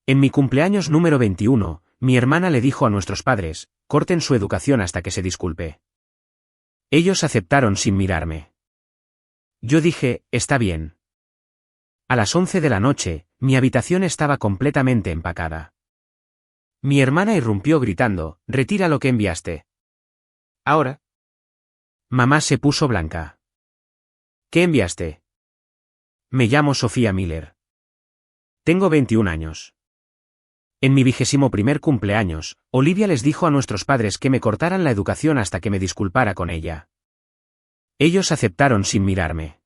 En mi cumpleaños número 21, mi hermana le dijo a nuestros padres, corten su educación hasta que se disculpe. Ellos aceptaron sin mirarme. Yo dije, está bien. A las 11 de la noche, mi habitación estaba completamente empacada. Mi hermana irrumpió gritando, retira lo que enviaste. ¿Ahora? Mamá se puso blanca. ¿Qué enviaste? Me llamo Sofía Miller. Tengo 21 años. En mi 21º cumpleaños, Olivia les dijo a nuestros padres que me cortaran la educación hasta que me disculpara con ella. Ellos aceptaron sin mirarme.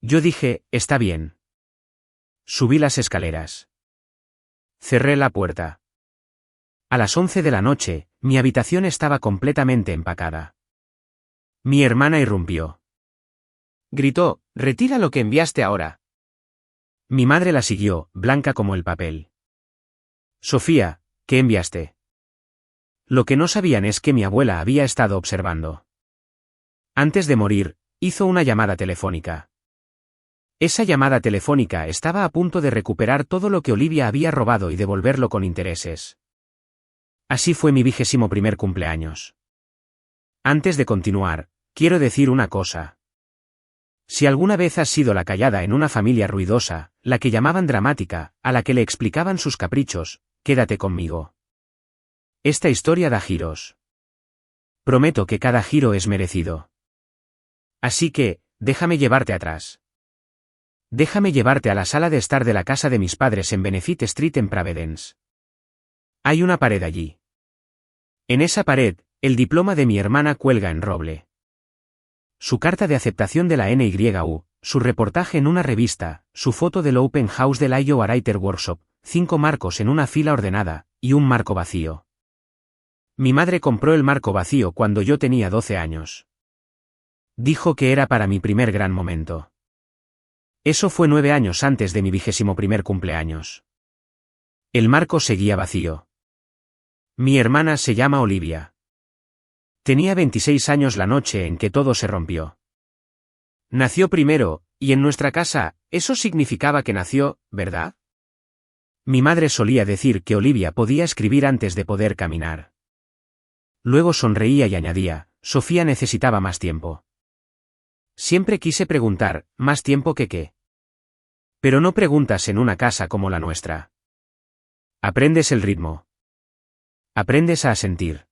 Yo dije, está bien. Subí las escaleras. Cerré la puerta. A las 11 de la noche, mi habitación estaba completamente empacada. Mi hermana irrumpió. Gritó, retira lo que enviaste ahora. Mi madre la siguió, blanca como el papel. Sofía, ¿qué enviaste? Lo que no sabían es que mi abuela había estado observando. Antes de morir, hizo una llamada telefónica. Esa llamada telefónica estaba a punto de recuperar todo lo que Olivia había robado y devolverlo con intereses. Así fue mi 21º cumpleaños. Antes de continuar, quiero decir una cosa. Si alguna vez has sido la callada en una familia ruidosa, la que llamaban dramática, a la que le explicaban sus caprichos, quédate conmigo. Esta historia da giros. Prometo que cada giro es merecido. Así que, déjame llevarte atrás. Déjame llevarte a la sala de estar de la casa de mis padres en Benefit Street en Providence. Hay una pared allí. En esa pared, el diploma de mi hermana cuelga en roble. Su carta de aceptación de la NYU, su reportaje en una revista, su foto del Open House del Iowa Writer Workshop, 5 marcos en una fila ordenada, y un marco vacío. Mi madre compró el marco vacío cuando yo tenía 12 años. Dijo que era para mi primer gran momento. Eso fue 9 años antes de mi 21º cumpleaños. El marco seguía vacío. Mi hermana se llama Olivia. Tenía 26 años la noche en que todo se rompió. Nació primero, y en nuestra casa, eso significaba que nació, ¿verdad? Mi madre solía decir que Olivia podía escribir antes de poder caminar. Luego sonreía y añadía, Sofía necesitaba más tiempo. Siempre quise preguntar, ¿más tiempo que qué? Pero no preguntas en una casa como la nuestra. Aprendes el ritmo. Aprendes a sentir.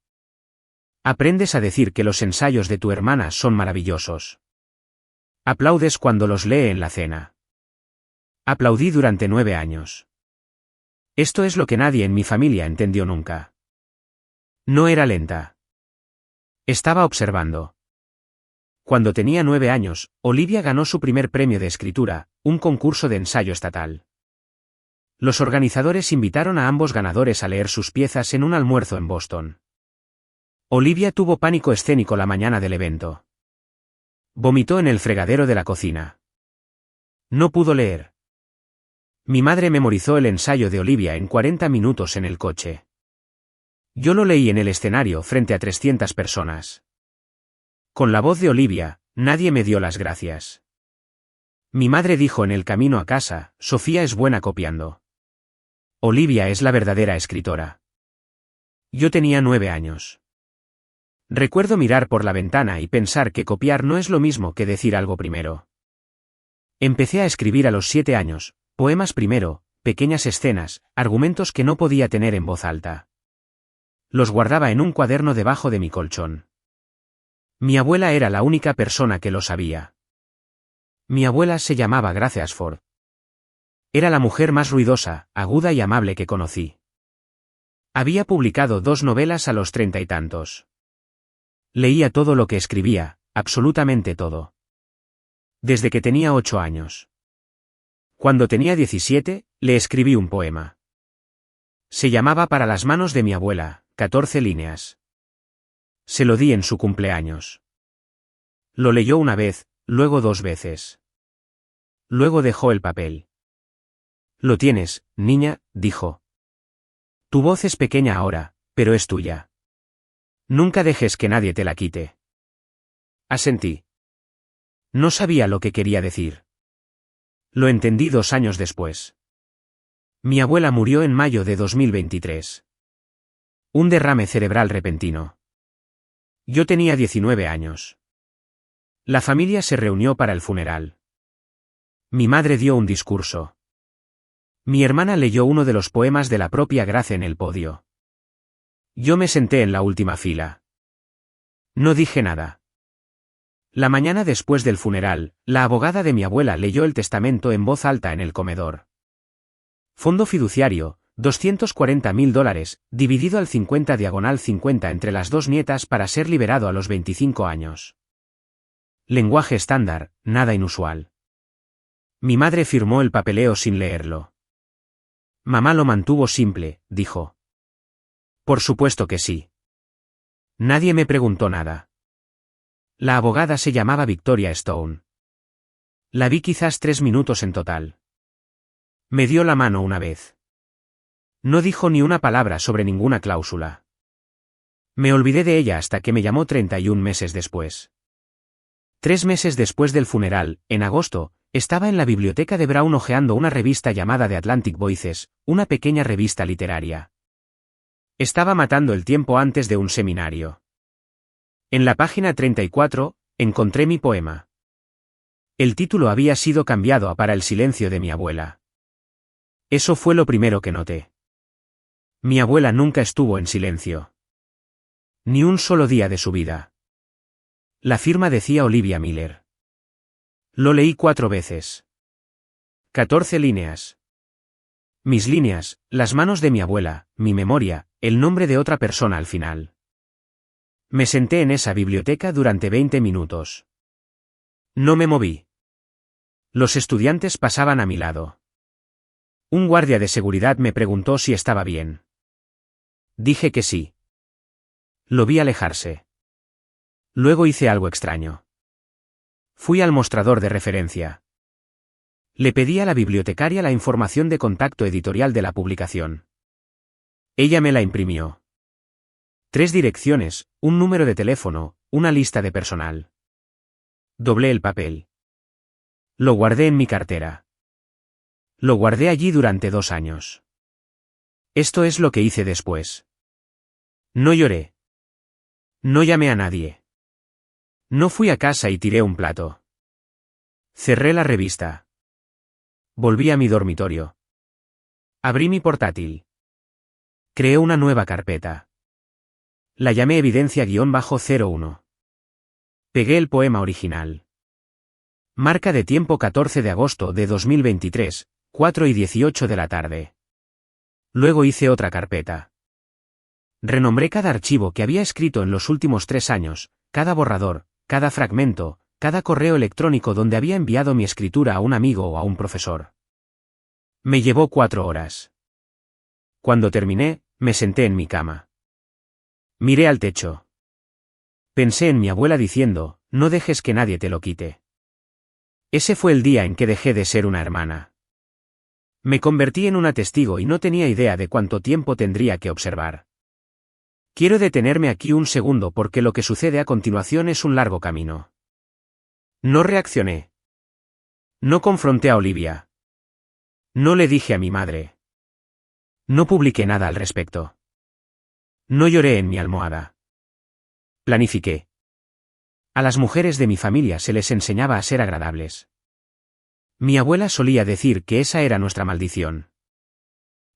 Aprendes a decir que los ensayos de tu hermana son maravillosos. Aplaudes cuando los lee en la cena. Aplaudí durante 9 años. Esto es lo que nadie en mi familia entendió nunca. No era lenta. Estaba observando. Cuando tenía 9 años, Olivia ganó su primer premio de escritura, un concurso de ensayo estatal. Los organizadores invitaron a ambos ganadores a leer sus piezas en un almuerzo en Boston. Olivia tuvo pánico escénico la mañana del evento. Vomitó en el fregadero de la cocina. No pudo leer. Mi madre memorizó el ensayo de Olivia en 40 minutos en el coche. Yo lo leí en el escenario frente a 300 personas. Con la voz de Olivia, nadie me dio las gracias. Mi madre dijo en el camino a casa, Sofía es buena copiando. Olivia es la verdadera escritora. Yo tenía 9 años. Recuerdo mirar por la ventana y pensar que copiar no es lo mismo que decir algo primero. Empecé a escribir a los 7 años, poemas primero, pequeñas escenas, argumentos que no podía tener en voz alta. Los guardaba en un cuaderno debajo de mi colchón. Mi abuela era la única persona que lo sabía. Mi abuela se llamaba Grace Ford. Era la mujer más ruidosa, aguda y amable que conocí. Había publicado 2 novelas a los 30 y tantos. Leía todo lo que escribía, absolutamente todo. Desde que tenía 8 años. Cuando tenía 17, le escribí un poema. Se llamaba Para las manos de mi abuela, 14 líneas. Se lo di en su cumpleaños. Lo leyó una vez, luego 2 veces. Luego dejó el papel. Lo tienes, niña, dijo. Tu voz es pequeña ahora, pero es tuya. Nunca dejes que nadie te la quite. Asentí. No sabía lo que quería decir. Lo entendí 2 años después. Mi abuela murió en mayo de 2023. Un derrame cerebral repentino. Yo tenía 19 años. La familia se reunió para el funeral. Mi madre dio un discurso. Mi hermana leyó uno de los poemas de la propia Grace en el podio. Yo me senté en la última fila. No dije nada. La mañana después del funeral, la abogada de mi abuela leyó el testamento en voz alta en el comedor. Fondo fiduciario, $240.000, dividido al 50/50 entre las dos nietas para ser liberado a los 25 años. Lenguaje estándar, nada inusual. Mi madre firmó el papeleo sin leerlo. Mamá lo mantuvo simple, dijo. Por supuesto que sí. Nadie me preguntó nada. La abogada se llamaba Victoria Stone. La vi quizás 3 minutos en total. Me dio la mano una vez. No dijo ni una palabra sobre ninguna cláusula. Me olvidé de ella hasta que me llamó 31 meses después. 3 meses después del funeral, en agosto, estaba en la biblioteca de Brown hojeando una revista llamada The Atlantic Voices, una pequeña revista literaria. Estaba matando el tiempo antes de un seminario. En la página 34, encontré mi poema. El título había sido cambiado a Para el silencio de mi abuela. Eso fue lo primero que noté. Mi abuela nunca estuvo en silencio. Ni un solo día de su vida. La firma decía Olivia Miller. Lo leí 4 veces. 14 líneas. Mis líneas, las manos de mi abuela, mi memoria, el nombre de otra persona al final. Me senté en esa biblioteca durante 20 minutos. No me moví. Los estudiantes pasaban a mi lado. Un guardia de seguridad me preguntó si estaba bien. Dije que sí. Lo vi alejarse. Luego hice algo extraño. Fui al mostrador de referencia. Le pedí a la bibliotecaria la información de contacto editorial de la publicación. Ella me la imprimió. 3 direcciones, un número de teléfono, una lista de personal. Doblé el papel. Lo guardé en mi cartera. Lo guardé allí durante 2 años. Esto es lo que hice después. No lloré. No llamé a nadie. No fui a casa y tiré un plato. Cerré la revista. Volví a mi dormitorio. Abrí mi portátil. Creé una nueva carpeta. La llamé Evidencia-01. Pegué el poema original. Marca de tiempo 14 de agosto de 2023, 4:18 de la tarde. Luego hice otra carpeta. Renombré cada archivo que había escrito en los últimos 3 años, cada borrador, cada fragmento, cada correo electrónico donde había enviado mi escritura a un amigo o a un profesor. Me llevó 4 horas. Cuando terminé, me senté en mi cama. Miré al techo. Pensé en mi abuela diciendo, no dejes que nadie te lo quite. Ese fue el día en que dejé de ser una hermana. Me convertí en una testigo y no tenía idea de cuánto tiempo tendría que observar. Quiero detenerme aquí un segundo porque lo que sucede a continuación es un largo camino. No reaccioné. No confronté a Olivia. No le dije a mi madre. No publiqué nada al respecto. No lloré en mi almohada. Planifiqué. A las mujeres de mi familia se les enseñaba a ser agradables. Mi abuela solía decir que esa era nuestra maldición.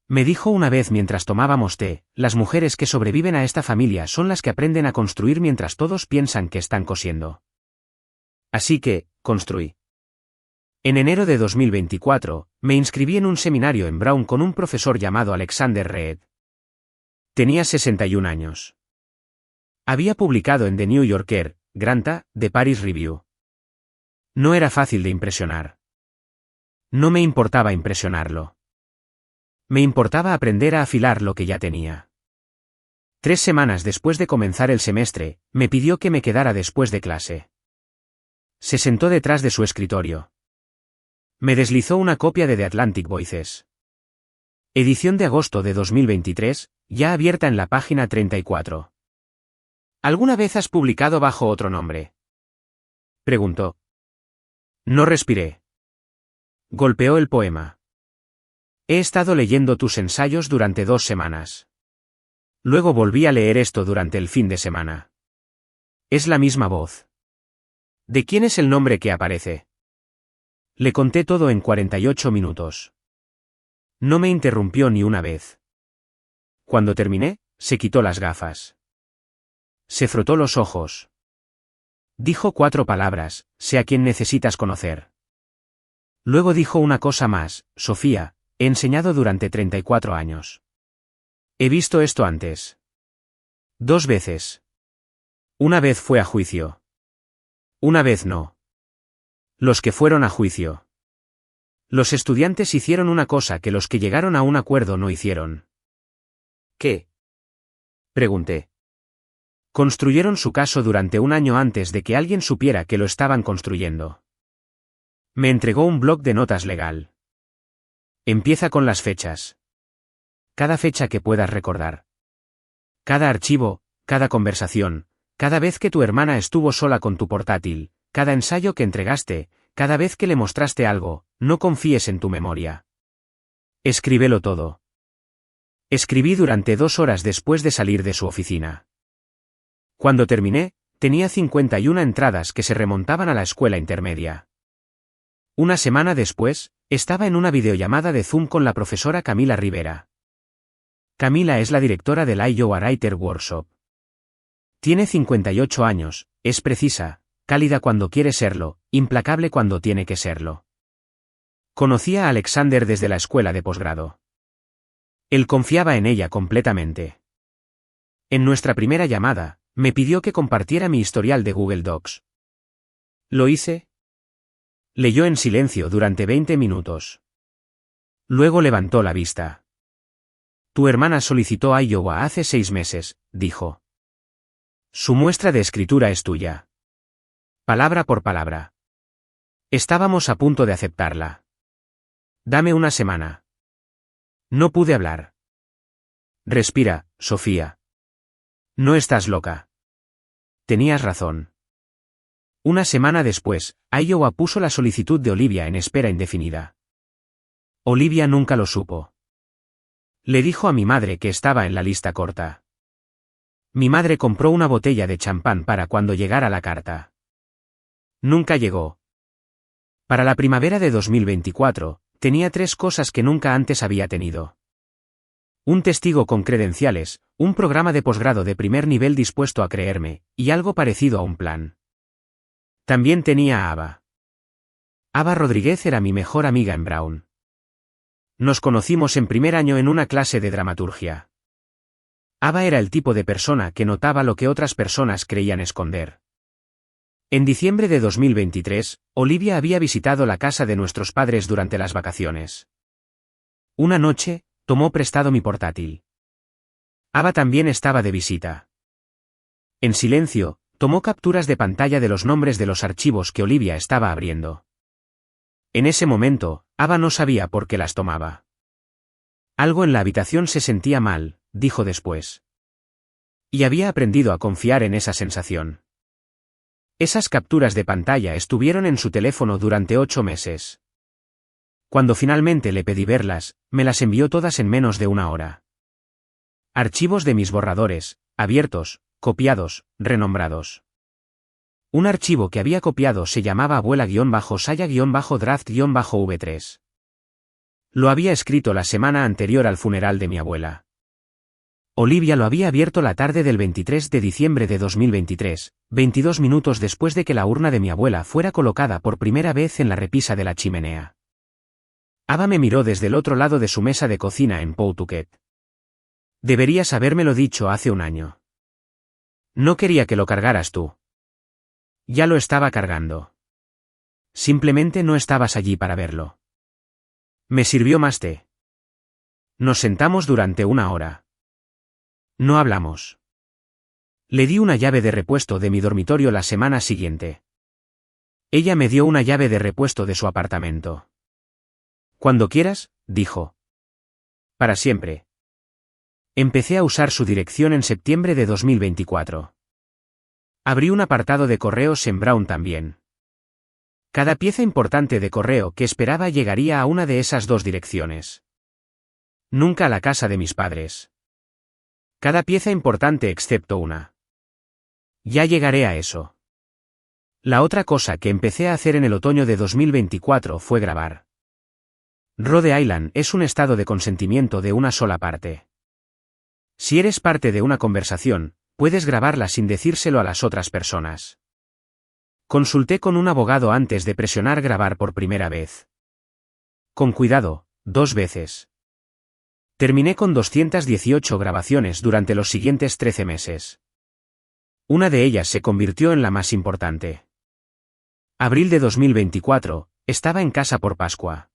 Me dijo una vez mientras tomábamos té, las mujeres que sobreviven a esta familia son las que aprenden a construir mientras todos piensan que están cosiendo. Así que, construí. En enero de 2024, me inscribí en un seminario en Brown con un profesor llamado Alexander Reed. Tenía 61 años. Había publicado en The New Yorker, Granta, The Paris Review. No era fácil de impresionar. No me importaba impresionarlo. Me importaba aprender a afilar lo que ya tenía. 3 semanas después de comenzar el semestre, me pidió que me quedara después de clase. Se sentó detrás de su escritorio. Me deslizó una copia de The Atlantic Voices. Edición de agosto de 2023, ya abierta en la página 34. ¿Alguna vez has publicado bajo otro nombre?, preguntó. No respiré. Golpeó el poema. He estado leyendo tus ensayos durante 2 semanas. Luego volví a leer esto durante el fin de semana. Es la misma voz. ¿De quién es el nombre que aparece? Le conté todo en 48 minutos. No me interrumpió ni una vez. Cuando terminé, se quitó las gafas. Se frotó los ojos. Dijo 4 palabras: sé a quién necesitas conocer. Luego dijo una cosa más: Sofía, he enseñado durante 34 años. He visto esto antes. 2 veces. Una vez fue a juicio. Una vez no. Los que fueron a juicio. Los estudiantes hicieron una cosa que los que llegaron a un acuerdo no hicieron. ¿Qué? Pregunté. Construyeron su caso durante 1 año antes de que alguien supiera que lo estaban construyendo. Me entregó un bloc de notas legal. Empieza con las fechas. Cada fecha que puedas recordar. Cada archivo, cada conversación, cada vez que tu hermana estuvo sola con tu portátil, cada ensayo que entregaste, cada vez que le mostraste algo, no confíes en tu memoria. Escríbelo todo. Escribí durante 2 horas después de salir de su oficina. Cuando terminé, tenía 51 entradas que se remontaban a la escuela intermedia. 1 semana después, estaba en una videollamada de Zoom con la profesora Camila Rivera. Camila es la directora del Iowa Writer Workshop. Tiene 58 años, es precisa, cálida cuando quiere serlo, implacable cuando tiene que serlo. Conocía a Alexander desde la escuela de posgrado. Él confiaba en ella completamente. En nuestra primera llamada, me pidió que compartiera mi historial de Google Docs. ¿Lo hice? Leyó en silencio durante 20 minutos. Luego levantó la vista. Tu hermana solicitó Iowa hace 6 meses, dijo. Su muestra de escritura es tuya. Palabra por palabra. Estábamos a punto de aceptarla. Dame 1 semana. No pude hablar. Respira, Sofía. No estás loca. Tenías razón. 1 semana después, Iowa puso la solicitud de Olivia en espera indefinida. Olivia nunca lo supo. Le dijo a mi madre que estaba en la lista corta. Mi madre compró una botella de champán para cuando llegara la carta. Nunca llegó. Para la primavera de 2024, tenía 3 cosas que nunca antes había tenido. Un testigo con credenciales, un programa de posgrado de primer nivel dispuesto a creerme, y algo parecido a un plan. También tenía a Ava. Ava Rodríguez era mi mejor amiga en Brown. Nos conocimos en primer año en una clase de dramaturgia. Ava era el tipo de persona que notaba lo que otras personas creían esconder. En diciembre de 2023, Olivia había visitado la casa de nuestros padres durante las vacaciones. Una noche, tomó prestado mi portátil. Ava también estaba de visita. En silencio, tomó capturas de pantalla de los nombres de los archivos que Olivia estaba abriendo. En ese momento, Ava no sabía por qué las tomaba. Algo en la habitación se sentía mal, dijo después. Y había aprendido a confiar en esa sensación. Esas capturas de pantalla estuvieron en su teléfono durante 8 meses. Cuando finalmente le pedí verlas, me las envió todas en menos de 1 hora. Archivos de mis borradores, abiertos, copiados, renombrados. Un archivo que había copiado se llamaba abuela-saya-draft-v3. Lo había escrito la semana anterior al funeral de mi abuela. Olivia lo había abierto la tarde del 23 de diciembre de 2023, 22 minutos después de que la urna de mi abuela fuera colocada por primera vez en la repisa de la chimenea. Ava me miró desde el otro lado de su mesa de cocina en Pawtucket. Deberías habérmelo dicho hace 1 año. No quería que lo cargaras tú. Ya lo estaba cargando. Simplemente no estabas allí para verlo. Me sirvió más té. Nos sentamos durante 1 hora. No hablamos. Le di una llave de repuesto de mi dormitorio la semana siguiente. Ella me dio una llave de repuesto de su apartamento. Cuando quieras, dijo. Para siempre. Empecé a usar su dirección en septiembre de 2024. Abrí un apartado de correos en Brown también. Cada pieza importante de correo que esperaba llegaría a una de esas 2 direcciones. Nunca a la casa de mis padres. Cada pieza importante excepto una. Ya llegaré a eso. La otra cosa que empecé a hacer en el otoño de 2024 fue grabar. Rhode Island es un estado de consentimiento de una sola parte. Si eres parte de una conversación, puedes grabarla sin decírselo a las otras personas. Consulté con un abogado antes de presionar grabar por primera vez. Con cuidado, 2 veces. Terminé con 218 grabaciones durante los siguientes 13 meses. Una de ellas se convirtió en la más importante. Abril de 2024, estaba en casa por Pascua.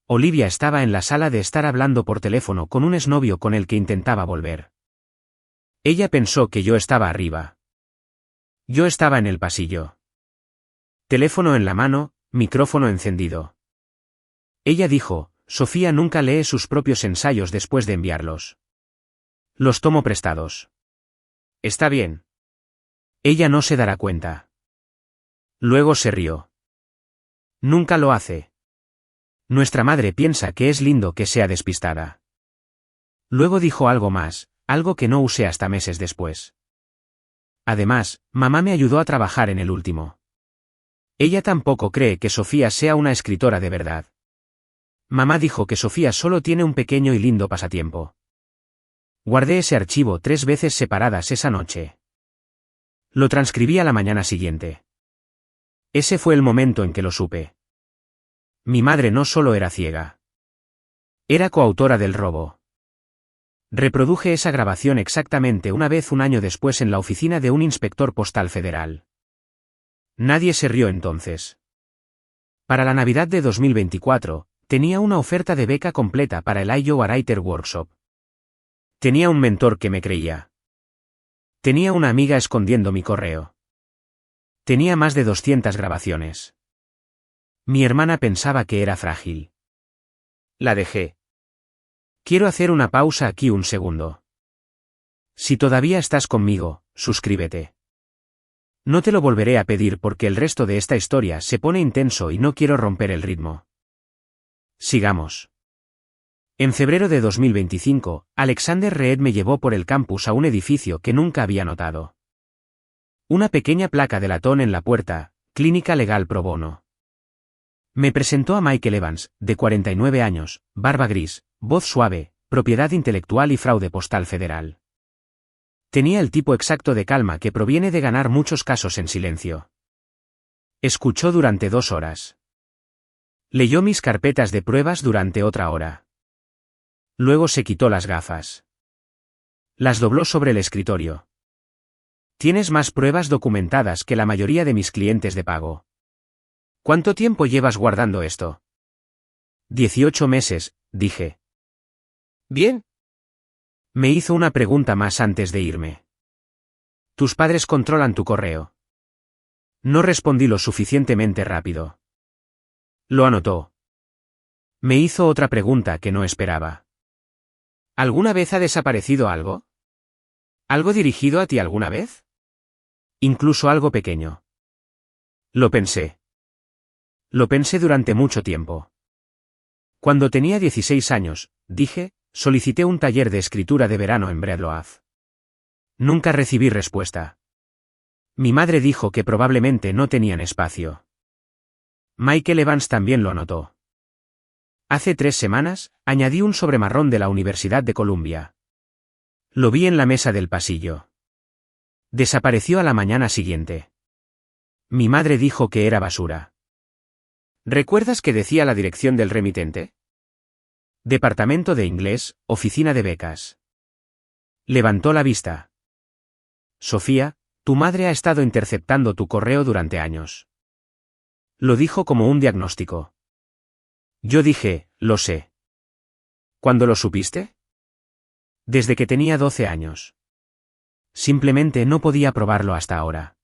Olivia estaba en la sala de estar hablando por teléfono con un exnovio con el que intentaba volver. Ella pensó que yo estaba arriba. Yo estaba en el pasillo. Teléfono en la mano, micrófono encendido. Ella dijo, Sofía nunca lee sus propios ensayos después de enviarlos. Los tomo prestados. Está bien. Ella no se dará cuenta. Luego se rió. Nunca lo hace. Nuestra madre piensa que es lindo que sea despistada. Luego dijo algo más, algo que no usé hasta meses después. Además, mamá me ayudó a trabajar en el último. Ella tampoco cree que Sofía sea una escritora de verdad. Mamá dijo que Sofía solo tiene un pequeño y lindo pasatiempo. Guardé ese archivo 3 veces separadas esa noche. Lo transcribí a la mañana siguiente. Ese fue el momento en que lo supe. Mi madre no solo era ciega. Era coautora del robo. Reproduje esa grabación exactamente una vez un año después en la oficina de un inspector postal federal. Nadie se rió entonces. Para la Navidad de 2024, tenía una oferta de beca completa para el Iowa Writer Workshop. Tenía un mentor que me creía. Tenía una amiga escondiendo mi correo. Tenía más de 200 grabaciones. Mi hermana pensaba que era frágil. La dejé. Quiero hacer una pausa aquí un segundo. Si todavía estás conmigo, suscríbete. No te lo volveré a pedir porque el resto de esta historia se pone intenso y no quiero romper el ritmo. Sigamos. En febrero de 2025, Alexander Reed me llevó por el campus a un edificio que nunca había notado. Una pequeña placa de latón en la puerta, Clínica Legal Pro Bono. Me presentó a Michael Evans, de 49 años, barba gris, voz suave, propiedad intelectual y fraude postal federal. Tenía el tipo exacto de calma que proviene de ganar muchos casos en silencio. Escuchó durante 2 horas. Leyó mis carpetas de pruebas durante otra hora. Luego se quitó las gafas. Las dobló sobre el escritorio. Tienes más pruebas documentadas que la mayoría de mis clientes de pago. ¿Cuánto tiempo llevas guardando esto? 18 meses, dije. Bien. Me hizo una pregunta más antes de irme. ¿Tus padres controlan tu correo? No respondí lo suficientemente rápido. Lo anotó. Me hizo otra pregunta que no esperaba. ¿Alguna vez ha desaparecido algo? ¿Algo dirigido a ti alguna vez? Incluso algo pequeño. Lo pensé. Lo pensé durante mucho tiempo. Cuando tenía 16 años, dije, solicité un taller de escritura de verano en Breadloaf. Nunca recibí respuesta. Mi madre dijo que probablemente no tenían espacio. Michael Evans también lo anotó. Hace 3 semanas, añadí un sobre marrón de la Universidad de Columbia. Lo vi en la mesa del pasillo. Desapareció a la mañana siguiente. Mi madre dijo que era basura. ¿Recuerdas que decía la dirección del remitente? Departamento de Inglés, Oficina de Becas. Levantó la vista. Sofía, tu madre ha estado interceptando tu correo durante años. Lo dijo como un diagnóstico. Yo dije, lo sé. ¿Cuándo lo supiste? Desde que tenía 12 años. Simplemente no podía probarlo hasta ahora.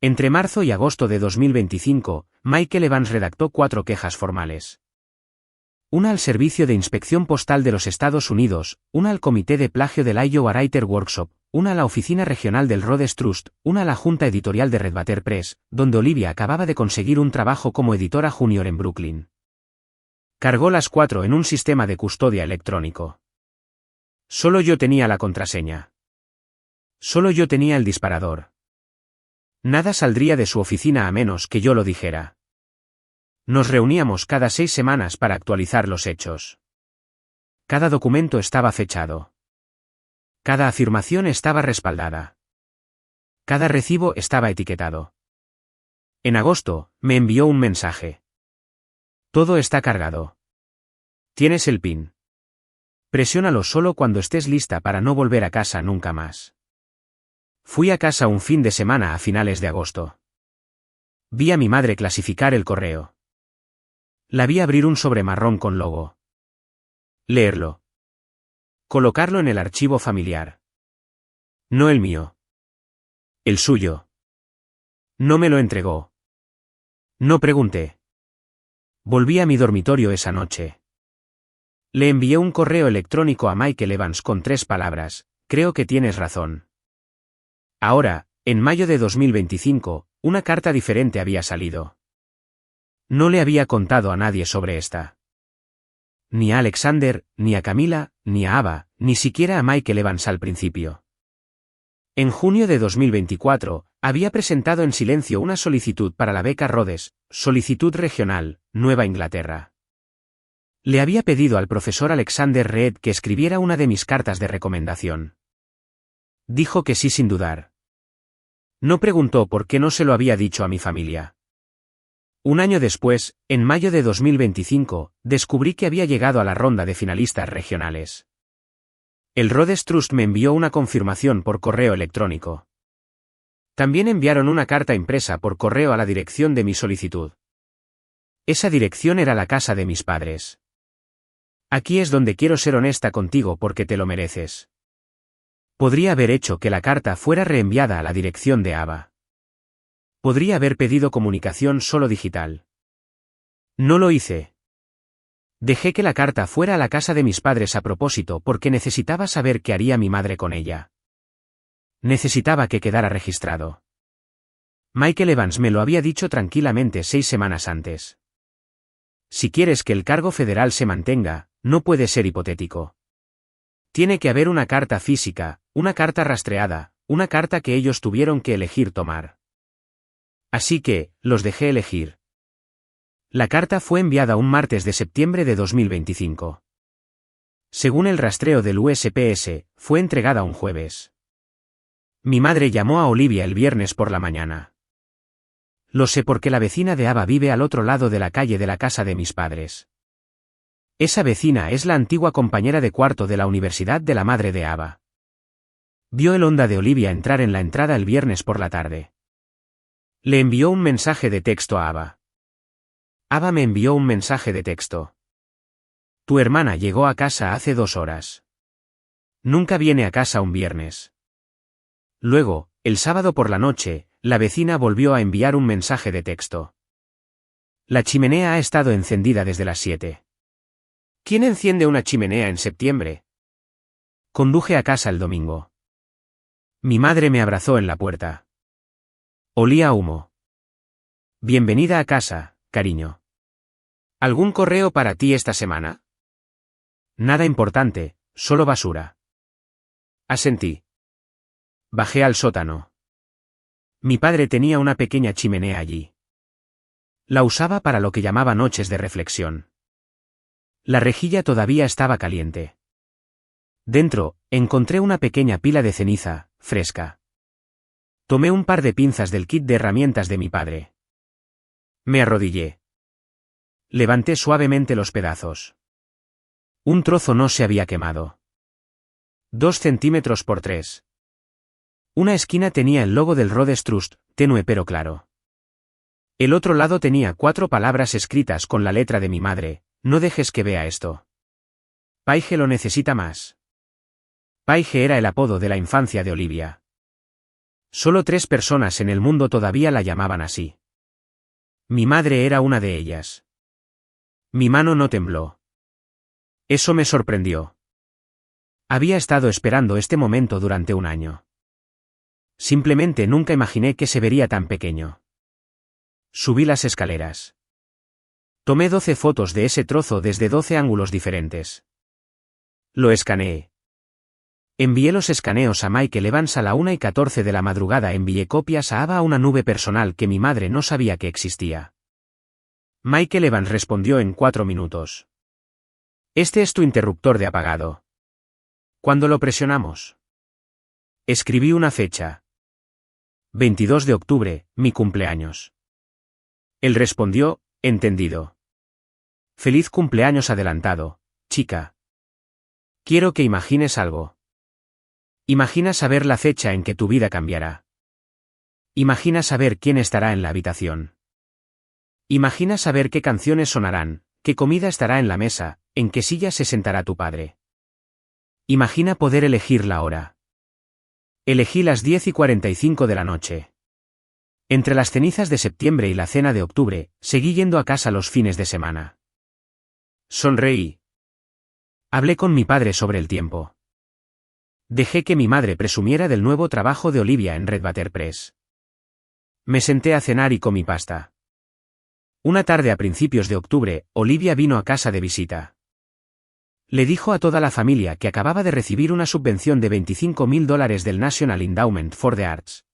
Entre marzo y agosto de 2025, Michael Evans redactó 4 quejas formales. Una al Servicio de Inspección Postal de los Estados Unidos, una al Comité de Plagio del Iowa Writer Workshop, una a la Oficina Regional del Rhodes Trust, una a la Junta Editorial de Redbatter Press, donde Olivia acababa de conseguir un trabajo como editora junior en Brooklyn. Cargó las 4 en un sistema de custodia electrónico. Solo yo tenía la contraseña. Solo yo tenía el disparador. Nada saldría de su oficina a menos que yo lo dijera. Nos reuníamos cada 6 semanas para actualizar los hechos. Cada documento estaba fechado. Cada afirmación estaba respaldada. Cada recibo estaba etiquetado. En agosto, me envió un mensaje. Todo está cargado. Tienes el PIN. Presiónalo solo cuando estés lista para no volver a casa nunca más. Fui a casa un fin de semana a finales de agosto. Vi a mi madre clasificar el correo. La vi abrir un sobre marrón con logo. Leerlo. Colocarlo en el archivo familiar. No el mío. El suyo. No me lo entregó. No pregunté. Volví a mi dormitorio esa noche. Le envié un correo electrónico a Michael Evans con 3 palabras: creo que tienes razón. Ahora, en mayo de 2025, una carta diferente había salido. No le había contado a nadie sobre esta. Ni a Alexander, ni a Camila, ni a Ava, ni siquiera a Michael Evans al principio. En junio de 2024, había presentado en silencio una solicitud para la beca Rhodes, solicitud regional, Nueva Inglaterra. Le había pedido al profesor Alexander Reed que escribiera una de mis cartas de recomendación. Dijo que sí sin dudar. No preguntó por qué no se lo había dicho a mi familia. Un año después, en mayo de 2025, descubrí que había llegado a la ronda de finalistas regionales. El Rhodes Trust me envió una confirmación por correo electrónico. También enviaron una carta impresa por correo a la dirección de mi solicitud. Esa dirección era la casa de mis padres. Aquí es donde quiero ser honesta contigo porque te lo mereces. Podría haber hecho que la carta fuera reenviada a la dirección de Ava. Podría haber pedido comunicación solo digital. No lo hice. Dejé que la carta fuera a la casa de mis padres a propósito porque necesitaba saber qué haría mi madre con ella. Necesitaba que quedara registrado. Michael Evans me lo había dicho tranquilamente 6 semanas antes. Si quieres que el cargo federal se mantenga, no puede ser hipotético. Tiene que haber una carta física, una carta rastreada, una carta que ellos tuvieron que elegir tomar. Así que, los dejé elegir. La carta fue enviada un martes de septiembre de 2025. Según el rastreo del USPS, fue entregada un jueves. Mi madre llamó a Olivia el viernes por la mañana. Lo sé porque la vecina de Ava vive al otro lado de la calle de la casa de mis padres. Esa vecina es la antigua compañera de cuarto de la universidad de la madre de Ava. Vio el Honda de Olivia entrar en la entrada el viernes por la tarde. Le envió un mensaje de texto a Ava. Ava me envió un mensaje de texto. Tu hermana llegó a casa hace 2 horas. Nunca viene a casa un viernes. Luego, el sábado por la noche, la vecina volvió a enviar un mensaje de texto. La chimenea ha estado encendida desde las 7. ¿Quién enciende una chimenea en septiembre? Conduje a casa el domingo. Mi madre me abrazó en la puerta. Olía a humo. Bienvenida a casa, cariño. ¿Algún correo para ti esta semana? Nada importante, solo basura. Asentí. Bajé al sótano. Mi padre tenía una pequeña chimenea allí. La usaba para lo que llamaba noches de reflexión. La rejilla todavía estaba caliente. Dentro, encontré una pequeña pila de ceniza, fresca. Tomé un par de pinzas del kit de herramientas de mi padre. Me arrodillé. Levanté suavemente los pedazos. Un trozo no se había quemado. 2 centímetros por 3. Una esquina tenía el logo del Rhodes Trust, tenue pero claro. El otro lado tenía 4 palabras escritas con la letra de mi madre: no dejes que vea esto. Paige lo necesita más. Paige era el apodo de la infancia de Olivia. Solo 3 personas en el mundo todavía la llamaban así. Mi madre era una de ellas. Mi mano no tembló. Eso me sorprendió. Había estado esperando este momento durante un año. Simplemente nunca imaginé que se vería tan pequeño. Subí las escaleras. Tomé 12 fotos de ese trozo desde 12 ángulos diferentes. Lo escaneé. Envié los escaneos a Michael Evans a la 1:14 de la madrugada. Envié copias a Ava a una nube personal que mi madre no sabía que existía. Michael Evans respondió en 4 minutos. Este es tu interruptor de apagado. ¿Cuándo lo presionamos? Escribí una fecha. 22 de octubre, mi cumpleaños. Él respondió, entendido. Feliz cumpleaños adelantado, chica. Quiero que imagines algo. Imagina saber la fecha en que tu vida cambiará. Imagina saber quién estará en la habitación. Imagina saber qué canciones sonarán, qué comida estará en la mesa, en qué silla se sentará tu padre. Imagina poder elegir la hora. Elegí las 10:45 de la noche. Entre las cenizas de septiembre y la cena de octubre, seguí yendo a casa los fines de semana. Sonreí. Hablé con mi padre sobre el tiempo. Dejé que mi madre presumiera del nuevo trabajo de Olivia en Red Butter Press. Me senté a cenar y comí pasta. Una tarde a principios de octubre, Olivia vino a casa de visita. Le dijo a toda la familia que acababa de recibir una subvención de $25,000 del National Endowment for the Arts.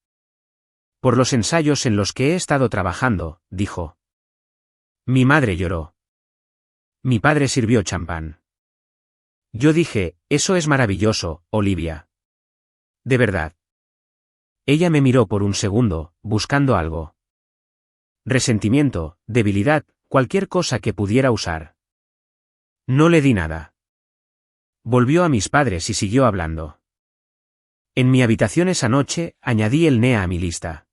Por los ensayos en los que he estado trabajando, dijo. Mi madre lloró. Mi padre sirvió champán. Yo dije, eso es maravilloso, Olivia. De verdad. Ella me miró por un segundo, buscando algo. Resentimiento, debilidad, cualquier cosa que pudiera usar. No le di nada. Volvió a mis padres y siguió hablando. En mi habitación esa noche, añadí el NEA a mi lista.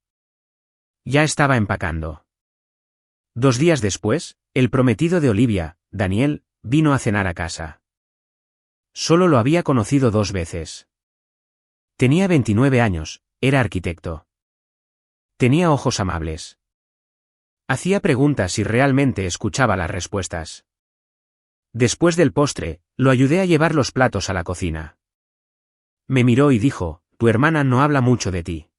Ya estaba empacando. 2 días después, el prometido de Olivia, Daniel, vino a cenar a casa. Solo lo había conocido 2 veces. Tenía 29 años, era arquitecto. Tenía ojos amables. Hacía preguntas y realmente escuchaba las respuestas. Después del postre, lo ayudé a llevar los platos a la cocina. Me miró y dijo, tu hermana no habla mucho de ti.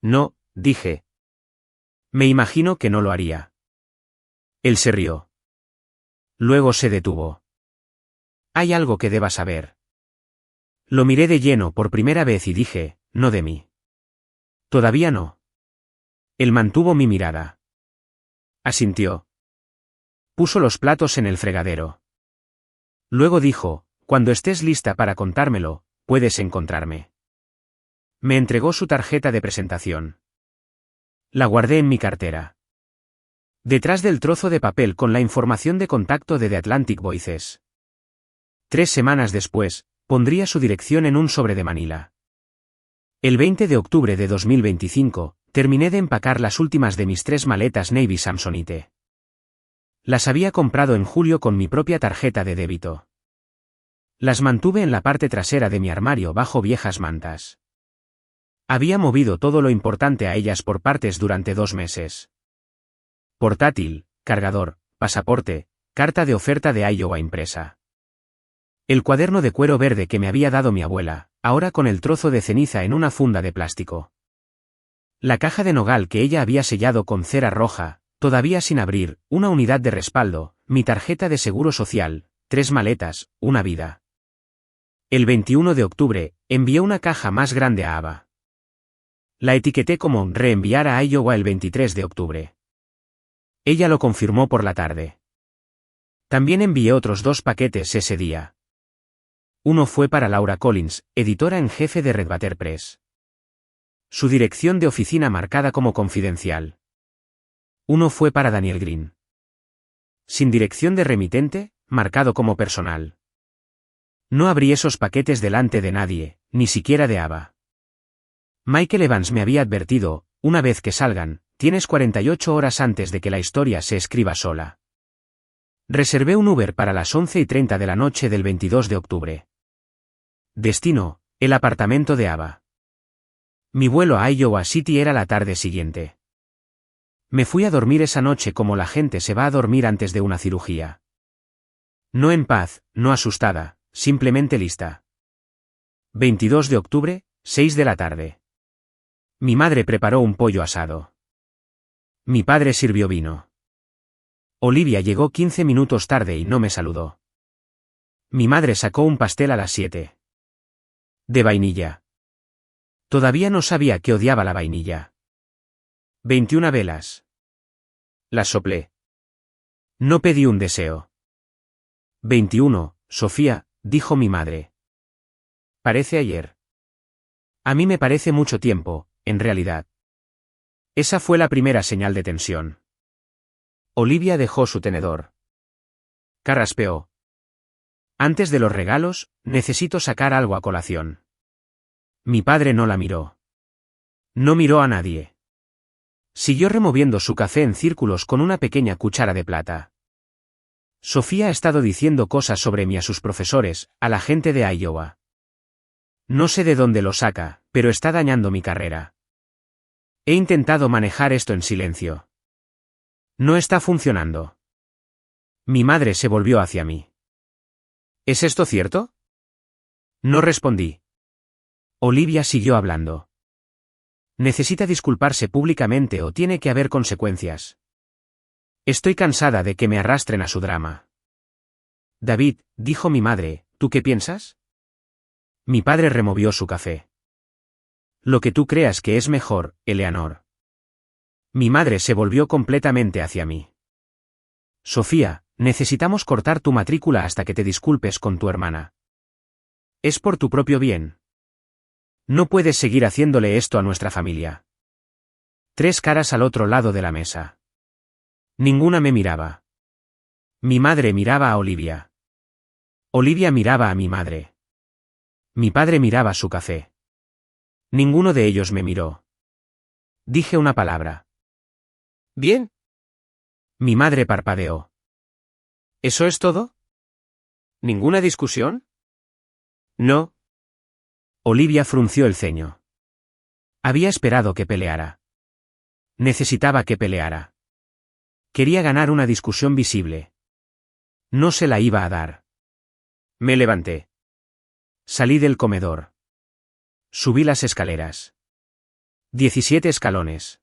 No, dije. Me imagino que no lo haría. Él se rió. Luego se detuvo. Hay algo que debas saber. Lo miré de lleno por primera vez y dije, no de mí. Todavía no. Él mantuvo mi mirada. Asintió. Puso los platos en el fregadero. Luego dijo, cuando estés lista para contármelo, puedes encontrarme. Me entregó su tarjeta de presentación. La guardé en mi cartera. Detrás del trozo de papel con la información de contacto de The Atlantic Voices. 3 semanas después, pondría su dirección en un sobre de Manila. El 20 de octubre de 2025, terminé de empacar las últimas de mis 3 maletas Navy Samsonite. Las había comprado en julio con mi propia tarjeta de débito. Las mantuve en la parte trasera de mi armario bajo viejas mantas. Había movido todo lo importante a ellas por partes durante 2 meses. Portátil, cargador, pasaporte, carta de oferta de Iowa impresa. El cuaderno de cuero verde que me había dado mi abuela, ahora con el trozo de ceniza en una funda de plástico. La caja de nogal que ella había sellado con cera roja, todavía sin abrir, una unidad de respaldo, mi tarjeta de seguro social, 3 maletas, una vida. El 21 de octubre, envié una caja más grande a Ava. La etiqueté como reenviar a Iowa el 23 de octubre. Ella lo confirmó por la tarde. También envié otros 2 paquetes ese día. Uno fue para Laura Collins, editora en jefe de Red Butter Press. Su dirección de oficina marcada como confidencial. Uno fue para Daniel Green. Sin dirección de remitente, marcado como personal. No abrí esos paquetes delante de nadie, ni siquiera de Ava. Michael Evans me había advertido, una vez que salgan, tienes 48 horas antes de que la historia se escriba sola. Reservé un Uber para las 11:30 de la noche del 22 de octubre. Destino, el apartamento de Ava. Mi vuelo a Iowa City era la tarde siguiente. Me fui a dormir esa noche como la gente se va a dormir antes de una cirugía. No en paz, no asustada, simplemente lista. 22 de octubre, 6 de la tarde. Mi madre preparó un pollo asado. Mi padre sirvió vino. Olivia llegó 15 minutos tarde y no me saludó. Mi madre sacó un pastel a las 7. De vainilla. Todavía no sabía que odiaba la vainilla. 21 velas. Las soplé. No pedí un deseo. 21, Sofía, dijo mi madre. Parece ayer. A mí me parece mucho tiempo, en realidad. Esa fue la primera señal de tensión. Olivia dejó su tenedor. Carraspeó. Antes de los regalos, necesito sacar algo a colación. Mi padre no la miró. No miró a nadie. Siguió removiendo su café en círculos con una pequeña cuchara de plata. Sofía ha estado diciendo cosas sobre mí a sus profesores, a la gente de Iowa. No sé de dónde lo saca, pero está dañando mi carrera. He intentado manejar esto en silencio. No está funcionando. Mi madre se volvió hacia mí. ¿Es esto cierto? No respondí. Olivia siguió hablando. ¿Necesita disculparse públicamente o tiene que haber consecuencias? Estoy cansada de que me arrastren a su drama. David, dijo mi madre, ¿tú qué piensas? Mi padre removió su café. Lo que tú creas que es mejor, Eleanor. Mi madre se volvió completamente hacia mí. Sofía, necesitamos cortar tu matrícula hasta que te disculpes con tu hermana. Es por tu propio bien. No puedes seguir haciéndole esto a nuestra familia. 3 caras al otro lado de la mesa. Ninguna me miraba. Mi madre miraba a Olivia. Olivia miraba a mi madre. Mi padre miraba su café. Ninguno de ellos me miró. Dije una palabra. Bien. Mi madre parpadeó. ¿Eso es todo? ¿Ninguna discusión? No. Olivia frunció el ceño. Había esperado que peleara. Necesitaba que peleara. Quería ganar una discusión visible. No se la iba a dar. Me levanté. Salí del comedor. Subí las escaleras. 17 escalones.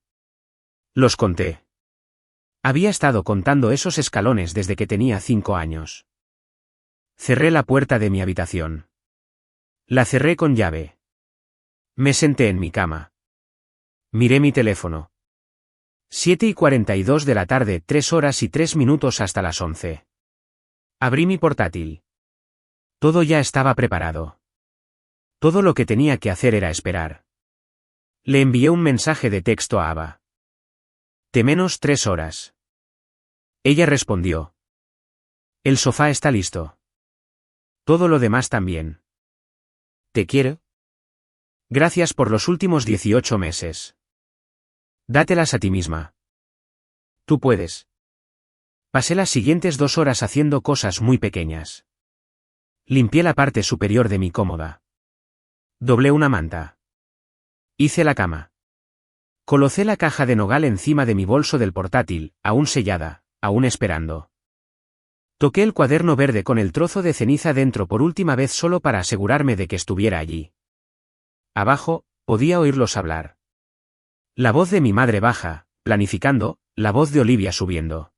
Los conté. Había estado contando esos escalones desde que tenía 5 años. Cerré la puerta de mi habitación. La cerré con llave. Me senté en mi cama. Miré mi teléfono. 7:42 de la tarde, 3 horas y 3 minutos hasta las 11. Abrí mi portátil. Todo ya estaba preparado. Todo lo que tenía que hacer era esperar. Le envié un mensaje de texto a Ava. T-3 horas. Ella respondió. El sofá está listo. Todo lo demás también. Te quiero. Gracias por los últimos 18 meses. Dátelas a ti misma. Tú puedes. Pasé las siguientes 2 horas haciendo cosas muy pequeñas. Limpié la parte superior de mi cómoda. Doblé una manta. Hice la cama. Colocé la caja de nogal encima de mi bolso del portátil, aún sellada, aún esperando. Toqué el cuaderno verde con el trozo de ceniza dentro por última vez solo para asegurarme de que estuviera allí. Abajo, podía oírlos hablar. La voz de mi madre baja, planificando, la voz de Olivia subiendo.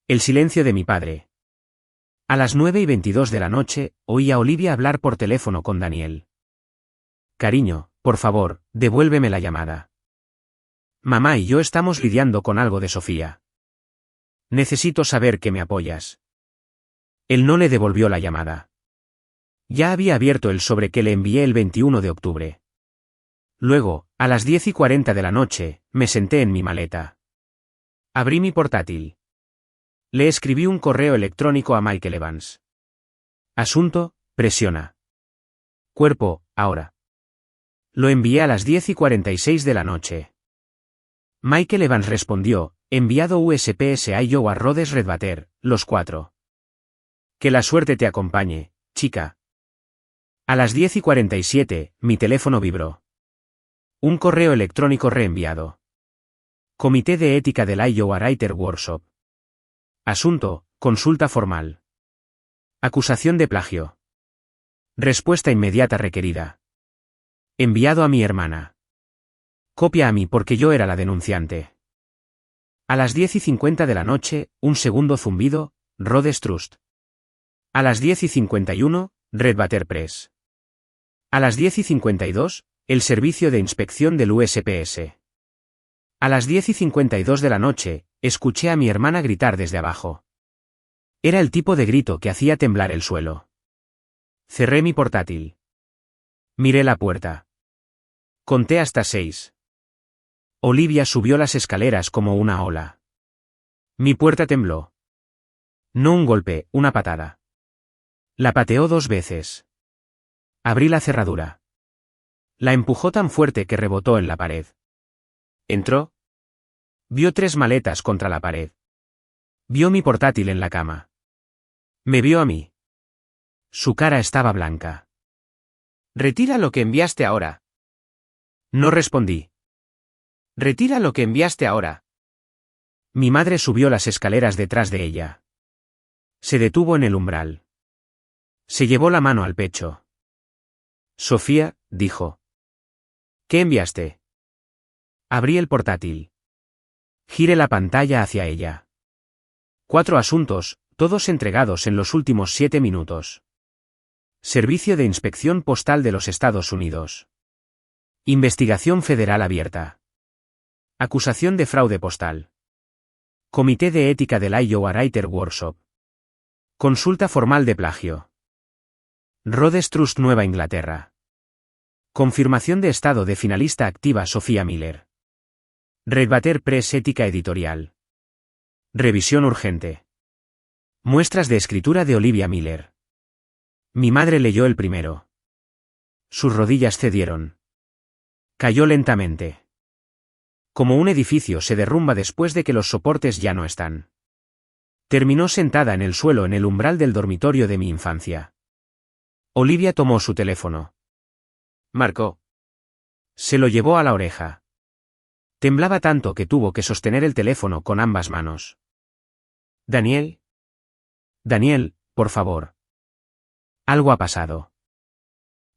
El silencio de mi padre. A las 9:22 de la noche, oí a Olivia hablar por teléfono con Daniel. Cariño, por favor, devuélveme la llamada. Mamá y yo estamos lidiando con algo de Sofía. Necesito saber que me apoyas. Él no le devolvió la llamada. Ya había abierto el sobre que le envié el 21 de octubre. Luego, a las 10:40 de la noche, me senté en mi maleta. Abrí mi portátil. Le escribí un correo electrónico a Michael Evans. Asunto, presiona. Cuerpo, ahora. Lo envié a las 10:46 de la noche. Michael Evans respondió, enviado USPS a Iowa Rhodes Redbater, los 4. Que la suerte te acompañe, chica. A las 10:47, mi teléfono vibró. Un correo electrónico reenviado. Comité de Ética del Iowa Writer Workshop. Asunto, consulta formal. Acusación de plagio. Respuesta inmediata requerida. Enviado a mi hermana. Copia a mí porque yo era la denunciante. A las 10:50 de la noche, un segundo zumbido, Rhodes Trust. A las 10:51, Redbater Press. A las 10:52, el servicio de inspección del USPS. A las 10:52 de la noche, escuché a mi hermana gritar desde abajo. Era el tipo de grito que hacía temblar el suelo. Cerré mi portátil. Miré la puerta. Conté hasta 6. Olivia subió las escaleras como una ola. Mi puerta tembló. No un golpe, una patada. La pateó 2 veces. Abrí la cerradura. La empujó tan fuerte que rebotó en la pared. Entró. Vio 3 maletas contra la pared. Vio mi portátil en la cama. Me vio a mí. Su cara estaba blanca. Retira lo que enviaste ahora. No respondí. Retira lo que enviaste ahora. Mi madre subió las escaleras detrás de ella. Se detuvo en el umbral. Se llevó la mano al pecho. Sofía, dijo. ¿Qué enviaste? Abrí el portátil. Giré la pantalla hacia ella. 4 asuntos, todos entregados en los últimos 7 minutos. Servicio de Inspección Postal de los Estados Unidos. Investigación federal abierta. Acusación de fraude postal. Comité de Ética del Iowa Writer Workshop. Consulta formal de plagio. Rhodes Trust Nueva Inglaterra. Confirmación de estado de finalista activa Sofía Miller. Redbater Press Ética Editorial. Revisión urgente. Muestras de escritura de Olivia Miller. Mi madre leyó el primero. Sus rodillas cedieron. Cayó lentamente. Como un edificio se derrumba después de que los soportes ya no están. Terminó sentada en el suelo en el umbral del dormitorio de mi infancia. Olivia tomó su teléfono. Marcó. Se lo llevó a la oreja. Temblaba tanto que tuvo que sostener el teléfono con ambas manos. ¿Daniel? Daniel, por favor. Algo ha pasado.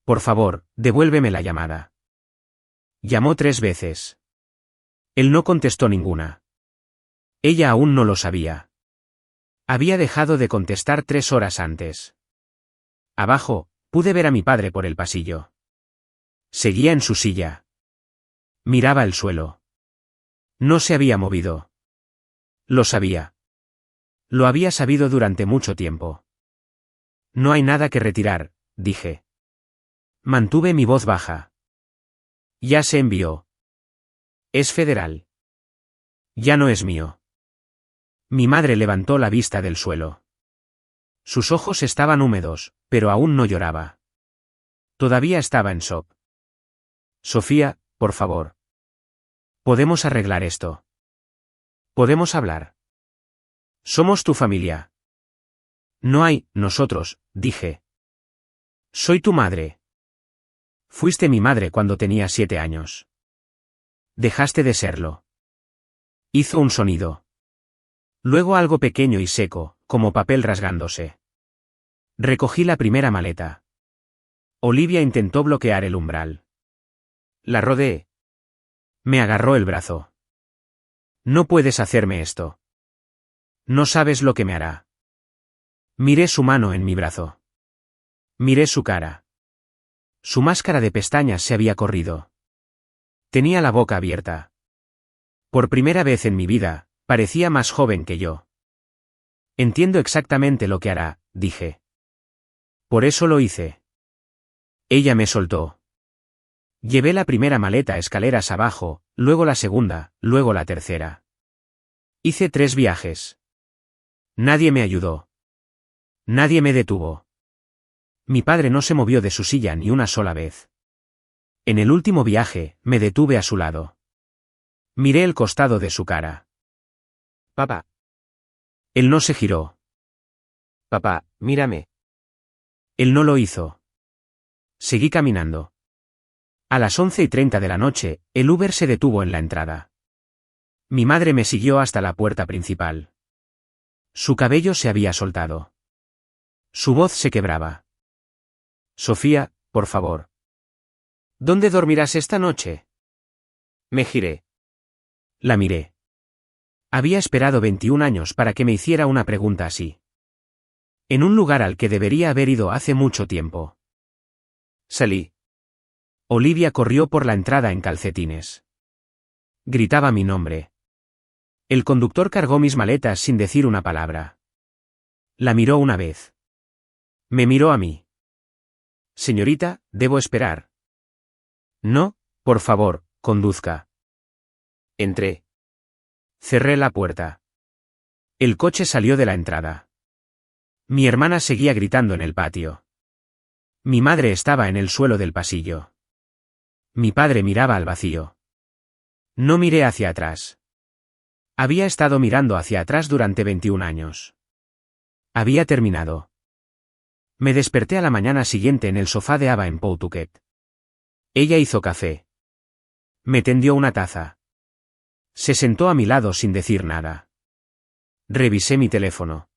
Por favor, devuélveme la llamada. Llamó 3 veces. Él no contestó ninguna. Ella aún no lo sabía. Había dejado de contestar 3 horas antes. Abajo, pude ver a mi padre por el pasillo. Seguía en su silla. Miraba el suelo. No se había movido. Lo sabía. Lo había sabido durante mucho tiempo. No hay nada que retirar, dije. Mantuve mi voz baja. Ya se envió. Es federal. Ya no es mío. Mi madre levantó la vista del suelo. Sus ojos estaban húmedos, pero aún no lloraba. Todavía estaba en shock. Sofía, por favor. Podemos arreglar esto. Podemos hablar. Somos tu familia. No hay, nosotros, dije. Soy tu madre. Fuiste mi madre cuando tenía 7 años. Dejaste de serlo. Hizo un sonido. Luego algo pequeño y seco, como papel rasgándose. Recogí la primera maleta. Olivia intentó bloquear el umbral. La rodeé. Me agarró el brazo. No puedes hacerme esto. No sabes lo que me hará. Miré su mano en mi brazo. Miré su cara. Su máscara de pestañas se había corrido. Tenía la boca abierta. Por primera vez en mi vida, parecía más joven que yo. Entiendo exactamente lo que hará, dije. Por eso lo hice. Ella me soltó. Llevé la primera maleta escaleras abajo, luego la segunda, luego la tercera. Hice 3 viajes. Nadie me ayudó. Nadie me detuvo. Mi padre no se movió de su silla ni una sola vez. En el último viaje, me detuve a su lado. Miré el costado de su cara. Papá. Él no se giró. Papá, mírame. Él no lo hizo. Seguí caminando. A las 11:30 de la noche, el Uber se detuvo en la entrada. Mi madre me siguió hasta la puerta principal. Su cabello se había soltado. Su voz se quebraba. Sofía, por favor. ¿Dónde dormirás esta noche? Me giré. La miré. Había esperado 21 años para que me hiciera una pregunta así. En un lugar al que debería haber ido hace mucho tiempo. Salí. Olivia corrió por la entrada en calcetines. Gritaba mi nombre. El conductor cargó mis maletas sin decir una palabra. La miró una vez. Me miró a mí. Señorita, ¿debo esperar? No, por favor, conduzca. Entré. Cerré la puerta. El coche salió de la entrada. Mi hermana seguía gritando en el patio. Mi madre estaba en el suelo del pasillo. Mi padre miraba al vacío. No miré hacia atrás. Había estado mirando hacia atrás durante 21 años. Había terminado. Me desperté a la mañana siguiente en el sofá de Ava en Pawtucket. Ella hizo café. Me tendió una taza. Se sentó a mi lado sin decir nada. Revisé mi teléfono.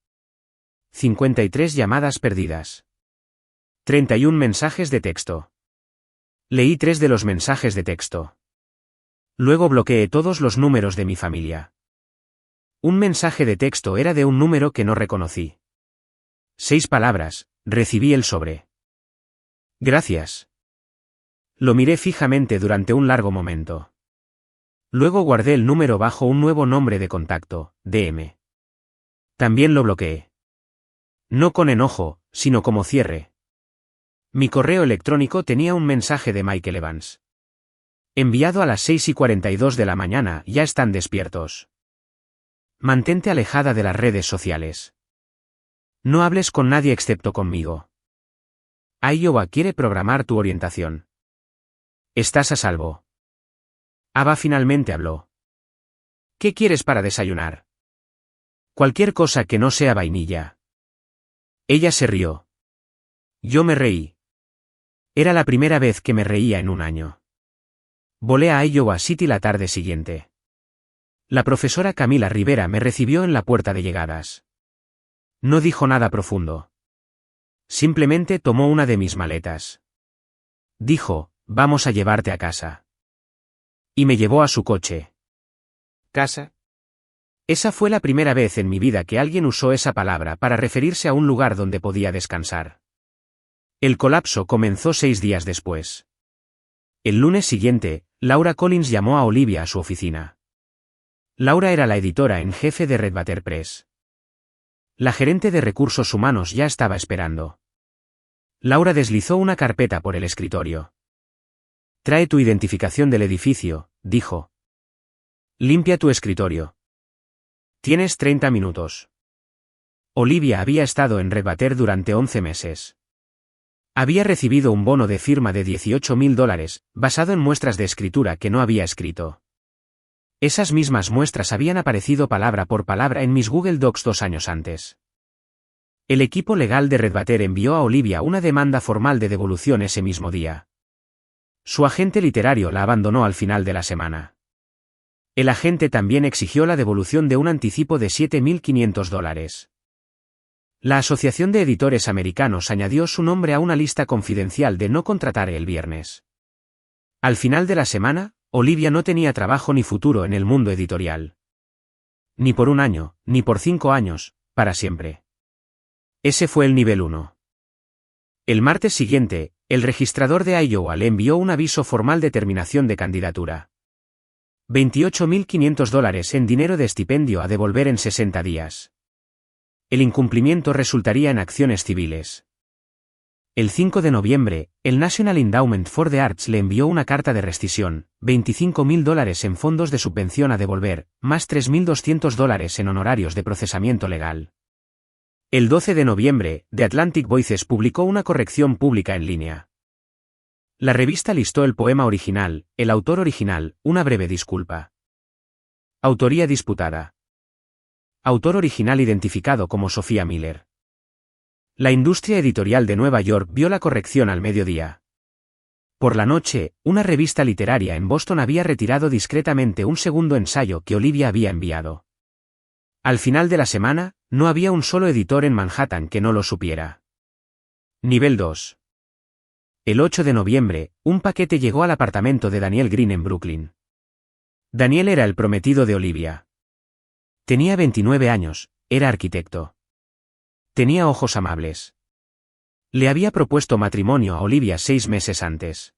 53 llamadas perdidas. 31 mensajes de texto. Leí 3 de los mensajes de texto. Luego bloqueé todos los números de mi familia. Un mensaje de texto era de un número que no reconocí. 6 palabras, recibí el sobre. Gracias. Lo miré fijamente durante un largo momento. Luego guardé el número bajo un nuevo nombre de contacto, DM. También lo bloqueé. No con enojo, sino como cierre. Mi correo electrónico tenía un mensaje de Michael Evans. Enviado a las 6:42 de la mañana, ya están despiertos. Mantente alejada de las redes sociales. No hables con nadie excepto conmigo. Iowa quiere programar tu orientación. Estás a salvo. Ava finalmente habló. ¿Qué quieres para desayunar? Cualquier cosa que no sea vainilla. Ella se rió. Yo me reí. Era la primera vez que me reía en un año. Volé a Iowa City la tarde siguiente. La profesora Camila Rivera me recibió en la puerta de llegadas. No dijo nada profundo. Simplemente tomó una de mis maletas. Dijo, vamos a llevarte a casa. Y me llevó a su coche. ¿Casa? Esa fue la primera vez en mi vida que alguien usó esa palabra para referirse a un lugar donde podía descansar. El colapso comenzó 6 días después. El lunes siguiente, Laura Collins llamó a Olivia a su oficina. Laura era la editora en jefe de Redbatter Press. La gerente de recursos humanos ya estaba esperando. Laura deslizó una carpeta por el escritorio. Trae tu identificación del edificio, dijo. Limpia tu escritorio. Tienes 30 minutos. Olivia había estado en Redbatter durante 11 meses. Había recibido un bono de firma de $18,000, basado en muestras de escritura que no había escrito. Esas mismas muestras habían aparecido palabra por palabra en mis Google Docs 2 años antes. El equipo legal de Redbatter envió a Olivia una demanda formal de devolución ese mismo día. Su agente literario la abandonó al final de la semana. El agente también exigió la devolución de un anticipo de $7,500. La Asociación de Editores Americanos añadió su nombre a una lista confidencial de no contratar el viernes. Al final de la semana, Olivia no tenía trabajo ni futuro en el mundo editorial. Ni por un año, ni por 5 años, para siempre. Ese fue el nivel 1. El martes siguiente, el registrador de Iowa le envió un aviso formal de terminación de candidatura. $28,500 en dinero de estipendio a devolver en 60 días. El incumplimiento resultaría en acciones civiles. El 5 de noviembre, el National Endowment for the Arts le envió una carta de rescisión, $25,000 en fondos de subvención a devolver, más $3,200 en honorarios de procesamiento legal. El 12 de noviembre, The Atlantic Voices publicó una corrección pública en línea. La revista listó el poema original, el autor original, una breve disculpa. Autoría disputada. Autor original identificado como Sophia Miller. La industria editorial de Nueva York vio la corrección al mediodía. Por la noche, una revista literaria en Boston había retirado discretamente un segundo ensayo que Olivia había enviado. Al final de la semana, no había un solo editor en Manhattan que no lo supiera. Nivel 2. El 8 de noviembre, un paquete llegó al apartamento de Daniel Green en Brooklyn. Daniel era el prometido de Olivia. Tenía 29 años, era arquitecto. Tenía ojos amables. Le había propuesto matrimonio a Olivia 6 meses antes.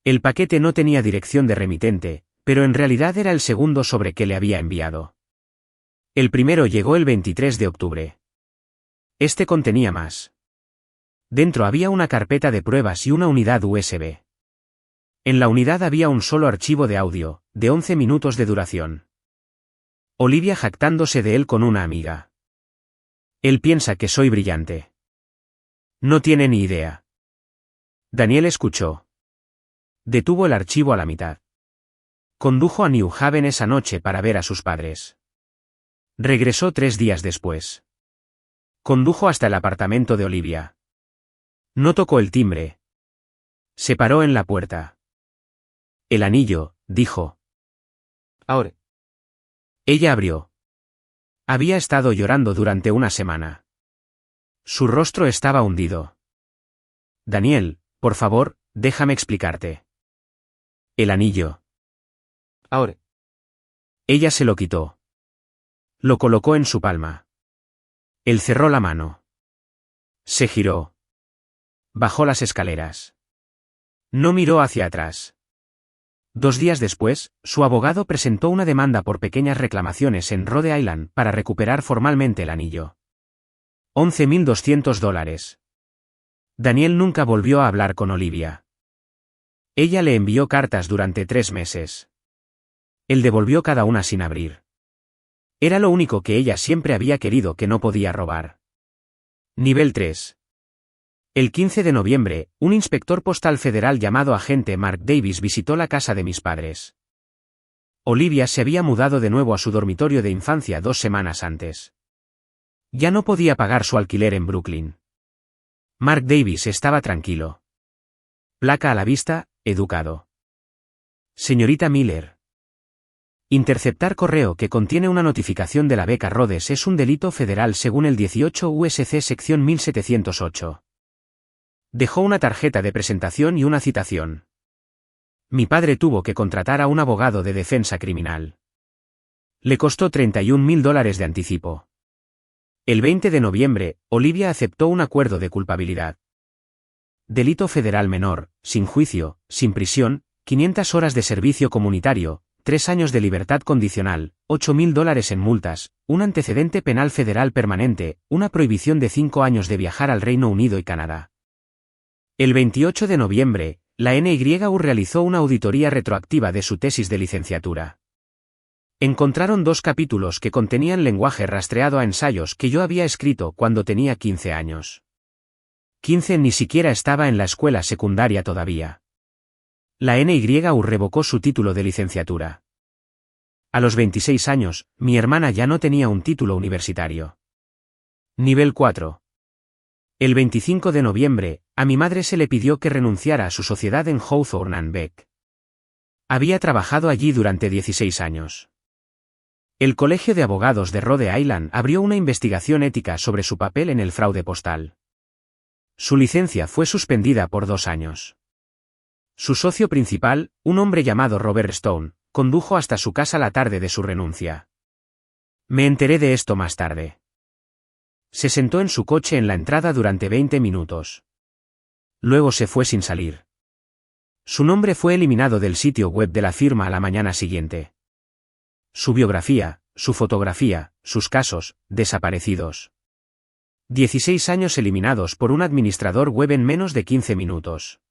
El paquete no tenía dirección de remitente, pero en realidad era el segundo sobre que le había enviado. El primero llegó el 23 de octubre. Este contenía más. Dentro había una carpeta de pruebas y una unidad USB. En la unidad había un solo archivo de audio, de 11 minutos de duración. Olivia jactándose de él con una amiga. Él piensa que soy brillante. No tiene ni idea. Daniel escuchó. Detuvo el archivo a la mitad. Condujo a New Haven esa noche para ver a sus padres. Regresó 3 días después. Condujo hasta el apartamento de Olivia. No tocó el timbre. Se paró en la puerta. El anillo, dijo. Ahora. Ella abrió. Había estado llorando durante una semana. Su rostro estaba hundido. Daniel, por favor, déjame explicarte. El anillo. Ahora. Ella se lo quitó. Lo colocó en su palma. Él cerró la mano. Se giró. Bajó las escaleras. No miró hacia atrás. 2 días después, su abogado presentó una demanda por pequeñas reclamaciones en Rhode Island para recuperar formalmente el anillo. $11.200. Daniel nunca volvió a hablar con Olivia. Ella le envió cartas durante 3 meses. Él devolvió cada una sin abrir. Era lo único que ella siempre había querido que no podía robar. Nivel 3. El 15 de noviembre, un inspector postal federal llamado agente Mark Davis visitó la casa de mis padres. Olivia se había mudado de nuevo a su dormitorio de infancia 2 semanas antes. Ya no podía pagar su alquiler en Brooklyn. Mark Davis estaba tranquilo. Placa a la vista, educado. Señorita Miller. Interceptar correo que contiene una notificación de la beca Rhodes es un delito federal según el 18 USC sección 1708. Dejó una tarjeta de presentación y una citación. Mi padre tuvo que contratar a un abogado de defensa criminal. Le costó $31.000 de anticipo. El 20 de noviembre, Olivia aceptó un acuerdo de culpabilidad. Delito federal menor, sin juicio, sin prisión, 500 horas de servicio comunitario, 3 años de libertad condicional, $8.000 en multas, un antecedente penal federal permanente, una prohibición de 5 años de viajar al Reino Unido y Canadá. El 28 de noviembre, la NYU realizó una auditoría retroactiva de su tesis de licenciatura. Encontraron 2 capítulos que contenían lenguaje rastreado a ensayos que yo había escrito cuando tenía 15 años. 15 ni siquiera estaba en la escuela secundaria todavía. La NYU revocó su título de licenciatura. A los 26 años, mi hermana ya no tenía un título universitario. Nivel 4. El 25 de noviembre, a mi madre se le pidió que renunciara a su sociedad en Hawthorne and Beck. Había trabajado allí durante 16 años. El Colegio de Abogados de Rhode Island abrió una investigación ética sobre su papel en el fraude postal. Su licencia fue suspendida por 2 años. Su socio principal, un hombre llamado Robert Stone, condujo hasta su casa la tarde de su renuncia. Me enteré de esto más tarde. Se sentó en su coche en la entrada durante 20 minutos. Luego se fue sin salir. Su nombre fue eliminado del sitio web de la firma a la mañana siguiente. Su biografía, su fotografía, sus casos, desaparecidos. 16 años eliminados por un administrador web en menos de 15 minutos.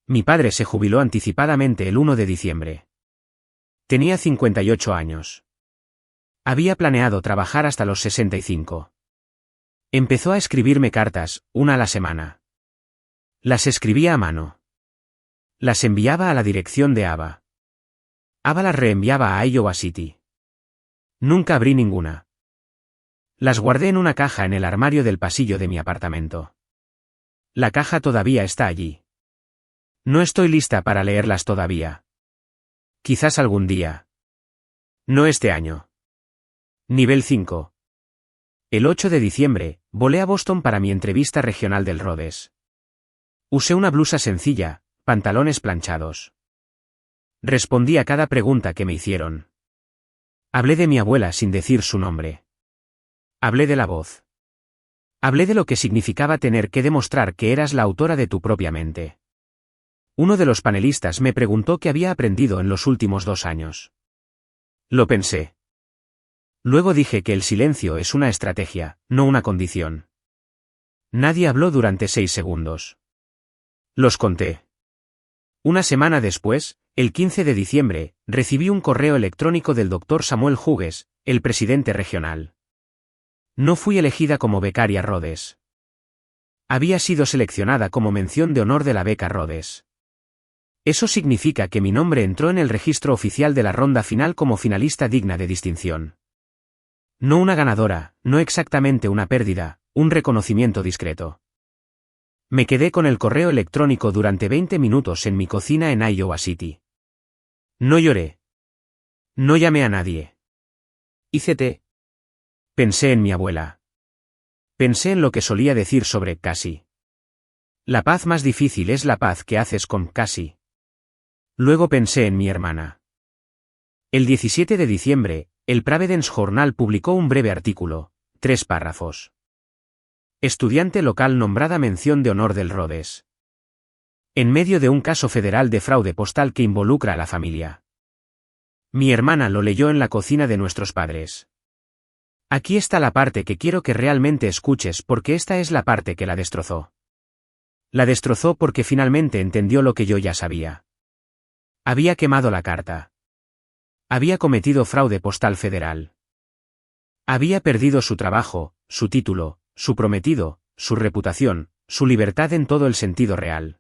Mi padre se jubiló anticipadamente el 1 de diciembre. Tenía 58 años. Había planeado trabajar hasta los 65. Empezó a escribirme cartas, una a la semana. Las escribía a mano. Las enviaba a la dirección de Ava. Ava las reenviaba a Iowa City. Nunca abrí ninguna. Las guardé en una caja en el armario del pasillo de mi apartamento. La caja todavía está allí. No estoy lista para leerlas todavía. Quizás algún día. No este año. Nivel 5. El 8 de diciembre, volé a Boston para mi entrevista regional del Rhodes. Usé una blusa sencilla, pantalones planchados. Respondí a cada pregunta que me hicieron. Hablé de mi abuela sin decir su nombre. Hablé de la voz. Hablé de lo que significaba tener que demostrar que eras la autora de tu propia mente. Uno de los panelistas me preguntó qué había aprendido en los últimos 2 años. Lo pensé. Luego dije que el silencio es una estrategia, no una condición. Nadie habló durante 6 segundos. Los conté. Una semana después, el 15 de diciembre, recibí un correo electrónico del Dr. Samuel Hughes, el presidente regional. No fui elegida como becaria Rhodes. Había sido seleccionada como mención de honor de la beca Rhodes. Eso significa que mi nombre entró en el registro oficial de la ronda final como finalista digna de distinción. No una ganadora, no exactamente una pérdida, un reconocimiento discreto. Me quedé con el correo electrónico durante 20 minutos en mi cocina en Iowa City. No lloré. No llamé a nadie. Hice té. Pensé en mi abuela. Pensé en lo que solía decir sobre Cassie. La paz más difícil es la paz que haces con Cassie. Luego pensé en mi hermana. El 17 de diciembre, el Providence Journal publicó un breve artículo, 3 párrafos. Estudiante local nombrada mención de honor del Rhodes. En medio de un caso federal de fraude postal que involucra a la familia. Mi hermana lo leyó en la cocina de nuestros padres. Aquí está la parte que quiero que realmente escuches porque esta es la parte que la destrozó. La destrozó porque finalmente entendió lo que yo ya sabía. Había quemado la carta. Había cometido fraude postal federal. Había perdido su trabajo, su título, su prometido, su reputación, su libertad en todo el sentido real.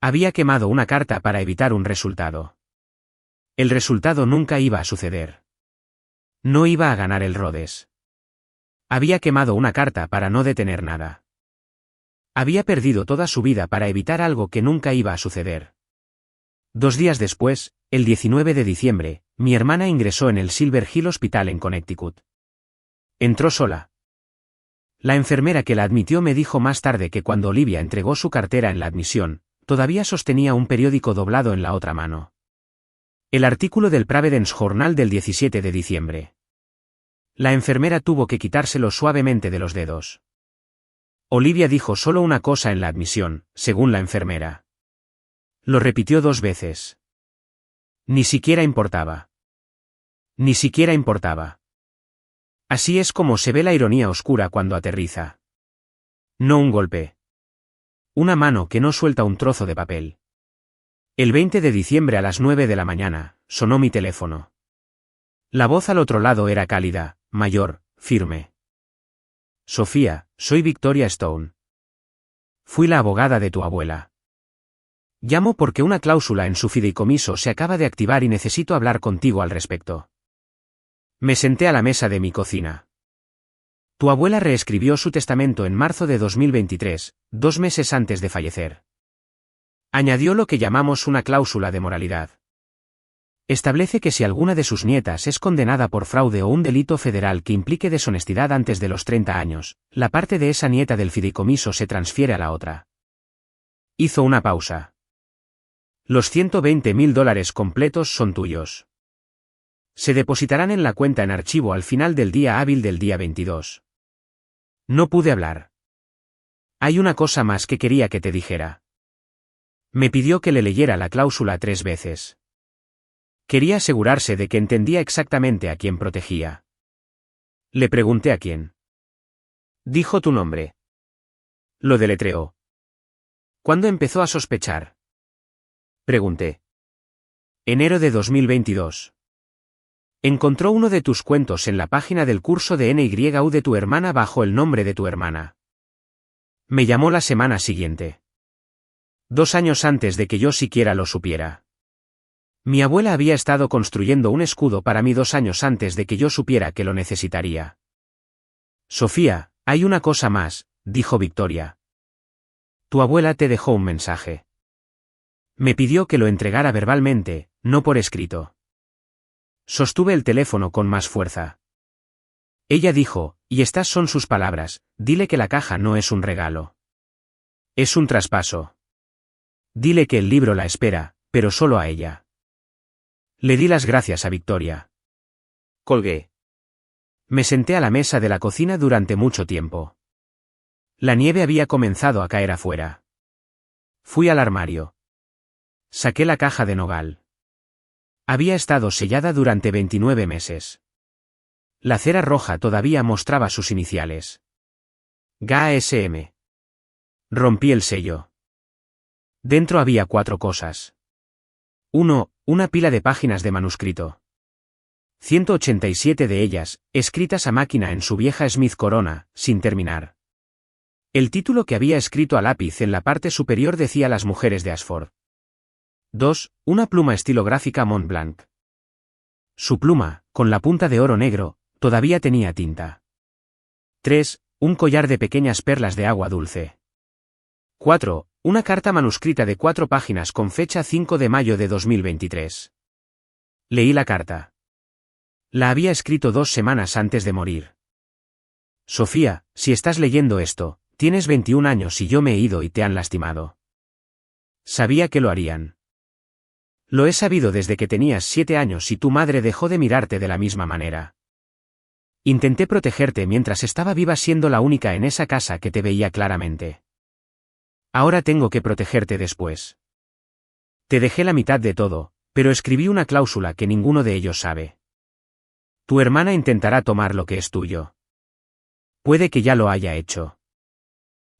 Había quemado una carta para evitar un resultado. El resultado nunca iba a suceder. No iba a ganar el Rhodes. Había quemado una carta para no detener nada. Había perdido toda su vida para evitar algo que nunca iba a suceder. 2 días después, el 19 de diciembre, mi hermana ingresó en el Silver Hill Hospital en Connecticut. Entró sola. La enfermera que la admitió me dijo más tarde que cuando Olivia entregó su cartera en la admisión, todavía sostenía un periódico doblado en la otra mano. El artículo del Providence Journal del 17 de diciembre. La enfermera tuvo que quitárselo suavemente de los dedos. Olivia dijo solo una cosa en la admisión, según la enfermera. Lo repitió 2 veces. Ni siquiera importaba. Ni siquiera importaba. Así es como se ve la ironía oscura cuando aterriza. No un golpe. Una mano que no suelta un trozo de papel. El 20 de diciembre a las 9 de la mañana, sonó mi teléfono. La voz al otro lado era cálida, mayor, firme. Sofía, soy Victoria Stone. Fui la abogada de tu abuela. Llamo porque una cláusula en su fideicomiso se acaba de activar y necesito hablar contigo al respecto. Me senté a la mesa de mi cocina. Tu abuela reescribió su testamento en marzo de 2023, 2 meses antes de fallecer. Añadió lo que llamamos una cláusula de moralidad. Establece que si alguna de sus nietas es condenada por fraude o un delito federal que implique deshonestidad antes de los 30 años, la parte de esa nieta del fideicomiso se transfiere a la otra. Hizo una pausa. Los $120,000 completos son tuyos. Se depositarán en la cuenta en archivo al final del día hábil del día 22. No pude hablar. Hay una cosa más que quería que te dijera. Me pidió que le leyera la cláusula 3 veces. Quería asegurarse de que entendía exactamente a quién protegía. Le pregunté a quién. Dijo tu nombre. Lo deletreó. ¿Cuándo empezó a sospechar? Pregunté. Enero de 2022. Encontró uno de tus cuentos en la página del curso de NYU de tu hermana bajo el nombre de tu hermana. Me llamó la semana siguiente. 2 años antes de que yo siquiera lo supiera. Mi abuela había estado construyendo un escudo para mí 2 años antes de que yo supiera que lo necesitaría. Sofía, hay una cosa más, dijo Victoria. Tu abuela te dejó un mensaje. Me pidió que lo entregara verbalmente, no por escrito. Sostuve el teléfono con más fuerza. Ella dijo, y estas son sus palabras, dile que la caja no es un regalo. Es un traspaso. Dile que el libro la espera, pero solo a ella. Le di las gracias a Victoria. Colgué. Me senté a la mesa de la cocina durante mucho tiempo. La nieve había comenzado a caer afuera. Fui al armario. Saqué la caja de nogal. Había estado sellada durante 29 meses. La cera roja todavía mostraba sus iniciales. GASM. Rompí el sello. Dentro había 4 cosas. 1. Una pila de páginas de manuscrito. 187 de ellas, escritas a máquina en su vieja Smith Corona, sin terminar. El título que había escrito a lápiz en la parte superior decía Las mujeres de Ashford. 2. Una pluma estilográfica Montblanc. Su pluma, con la punta de oro negro, todavía tenía tinta. 3. Un collar de pequeñas perlas de agua dulce. 4. Una carta manuscrita de 4 páginas con fecha 5 de mayo de 2023. Leí la carta. La había escrito 2 semanas antes de morir. Sofía, si estás leyendo esto, tienes 21 años y yo me he ido y te han lastimado. Sabía que lo harían. Lo he sabido desde que tenías 7 años y tu madre dejó de mirarte de la misma manera. Intenté protegerte mientras estaba viva siendo la única en esa casa que te veía claramente. Ahora tengo que protegerte después. Te dejé la mitad de todo, pero escribí una cláusula que ninguno de ellos sabe. Tu hermana intentará tomar lo que es tuyo. Puede que ya lo haya hecho.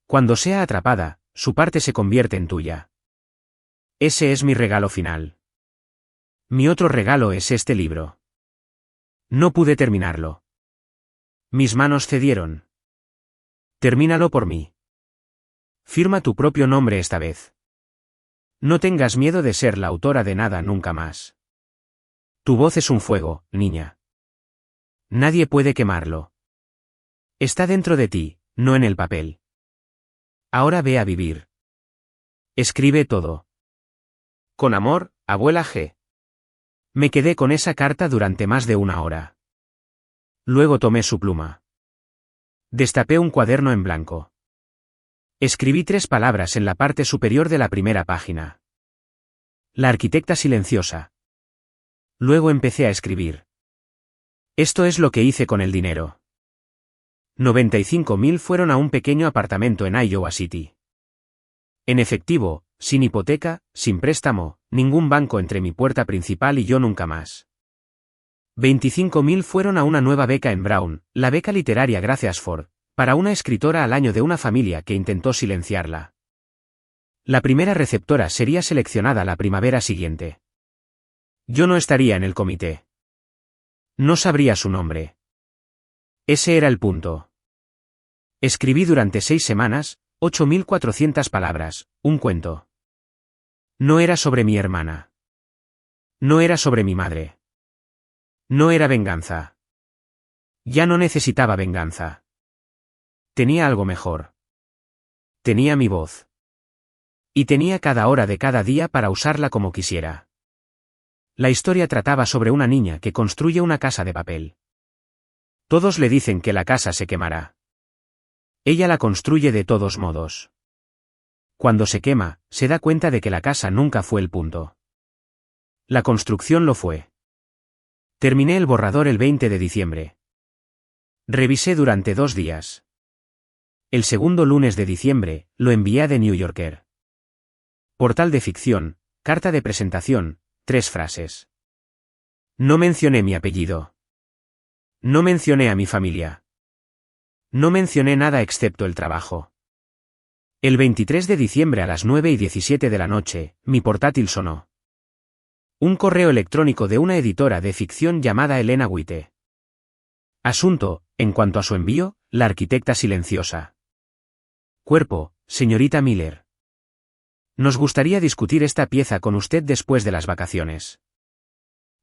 Cuando sea atrapada, su parte se convierte en tuya. Ese es mi regalo final. Mi otro regalo es este libro. No pude terminarlo. Mis manos cedieron. Termínalo por mí. Firma tu propio nombre esta vez. No tengas miedo de ser la autora de nada nunca más. Tu voz es un fuego, niña. Nadie puede quemarlo. Está dentro de ti, no en el papel. Ahora ve a vivir. Escribe todo. Con amor, abuela G. Me quedé con esa carta durante más de 1 hora. Luego tomé su pluma. Destapé un cuaderno en blanco. Escribí 3 palabras en la parte superior de la primera página. La arquitecta silenciosa. Luego empecé a escribir. Esto es lo que hice con el dinero. 95.000 fueron a un pequeño apartamento en Iowa City. En efectivo, sin hipoteca, sin préstamo, ningún banco entre mi puerta principal y yo nunca más. 25.000 fueron a una nueva beca en Brown, la beca literaria Grace Ford, para una escritora al año de una familia que intentó silenciarla. La primera receptora sería seleccionada la primavera siguiente. Yo no estaría en el comité. No sabría su nombre. Ese era el punto. Escribí durante 6 semanas, 8.400 palabras, un cuento. No era sobre mi hermana. No era sobre mi madre. No era venganza. Ya no necesitaba venganza. Tenía algo mejor. Tenía mi voz. Y tenía cada hora de cada día para usarla como quisiera. La historia trataba sobre una niña que construye una casa de papel. Todos le dicen que la casa se quemará. Ella la construye de todos modos. Cuando se quema, se da cuenta de que la casa nunca fue el punto. La construcción lo fue. Terminé el borrador el 20 de diciembre. Revisé durante 2 días. El segundo lunes de diciembre, lo envié a The New Yorker. Portal de ficción, carta de presentación, 3 frases. No mencioné mi apellido. No mencioné a mi familia. No mencioné nada excepto el trabajo. El 23 de diciembre a las 9:17 de la noche, mi portátil sonó. Un correo electrónico de una editora de ficción llamada Elena Witte. Asunto, en cuanto a su envío, la arquitecta silenciosa. Cuerpo, señorita Miller. Nos gustaría discutir esta pieza con usted después de las vacaciones.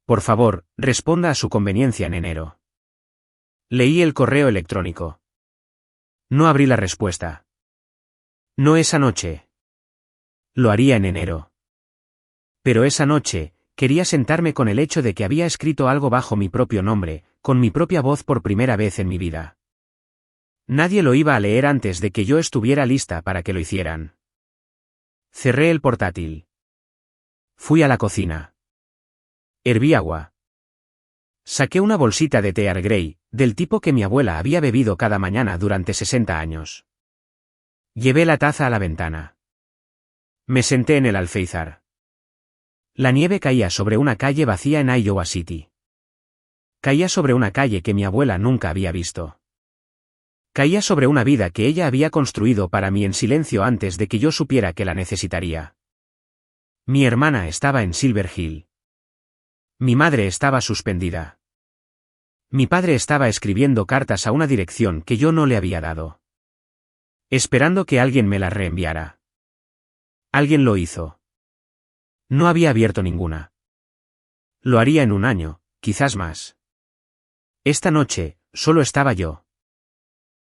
Por favor, responda a su conveniencia en enero. Leí el correo electrónico. No abrí la respuesta. No esa noche. Lo haría en enero. Pero esa noche, quería sentarme con el hecho de que había escrito algo bajo mi propio nombre, con mi propia voz por primera vez en mi vida. Nadie lo iba a leer antes de que yo estuviera lista para que lo hicieran. Cerré el portátil. Fui a la cocina. Herví agua. Saqué una bolsita de té Earl Grey, del tipo que mi abuela había bebido cada mañana durante 60 años. Llevé la taza a la ventana. Me senté en el alféizar. La nieve caía sobre una calle vacía en Iowa City. Caía sobre una calle que mi abuela nunca había visto. Caía sobre una vida que ella había construido para mí en silencio antes de que yo supiera que la necesitaría. Mi hermana estaba en Silver Hill. Mi madre estaba suspendida. Mi padre estaba escribiendo cartas a una dirección que yo no le había dado. Esperando que alguien me las reenviara. Alguien lo hizo. No había abierto ninguna. Lo haría en un año, quizás más. Esta noche, solo estaba yo.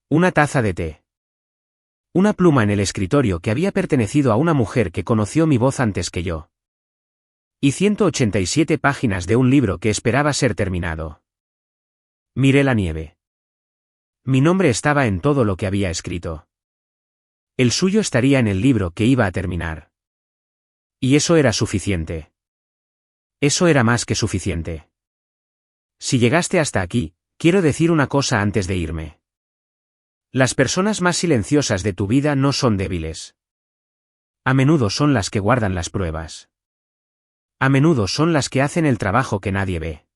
Una taza de té. Una pluma en el escritorio que había pertenecido a una mujer que conoció mi voz antes que yo. Y 187 páginas de un libro que esperaba ser terminado. Miré la nieve. Mi nombre estaba en todo lo que había escrito. El suyo estaría en el libro que iba a terminar. Y eso era suficiente. Eso era más que suficiente. Si llegaste hasta aquí, quiero decir una cosa antes de irme. Las personas más silenciosas de tu vida no son débiles. A menudo son las que guardan las pruebas. A menudo son las que hacen el trabajo que nadie ve.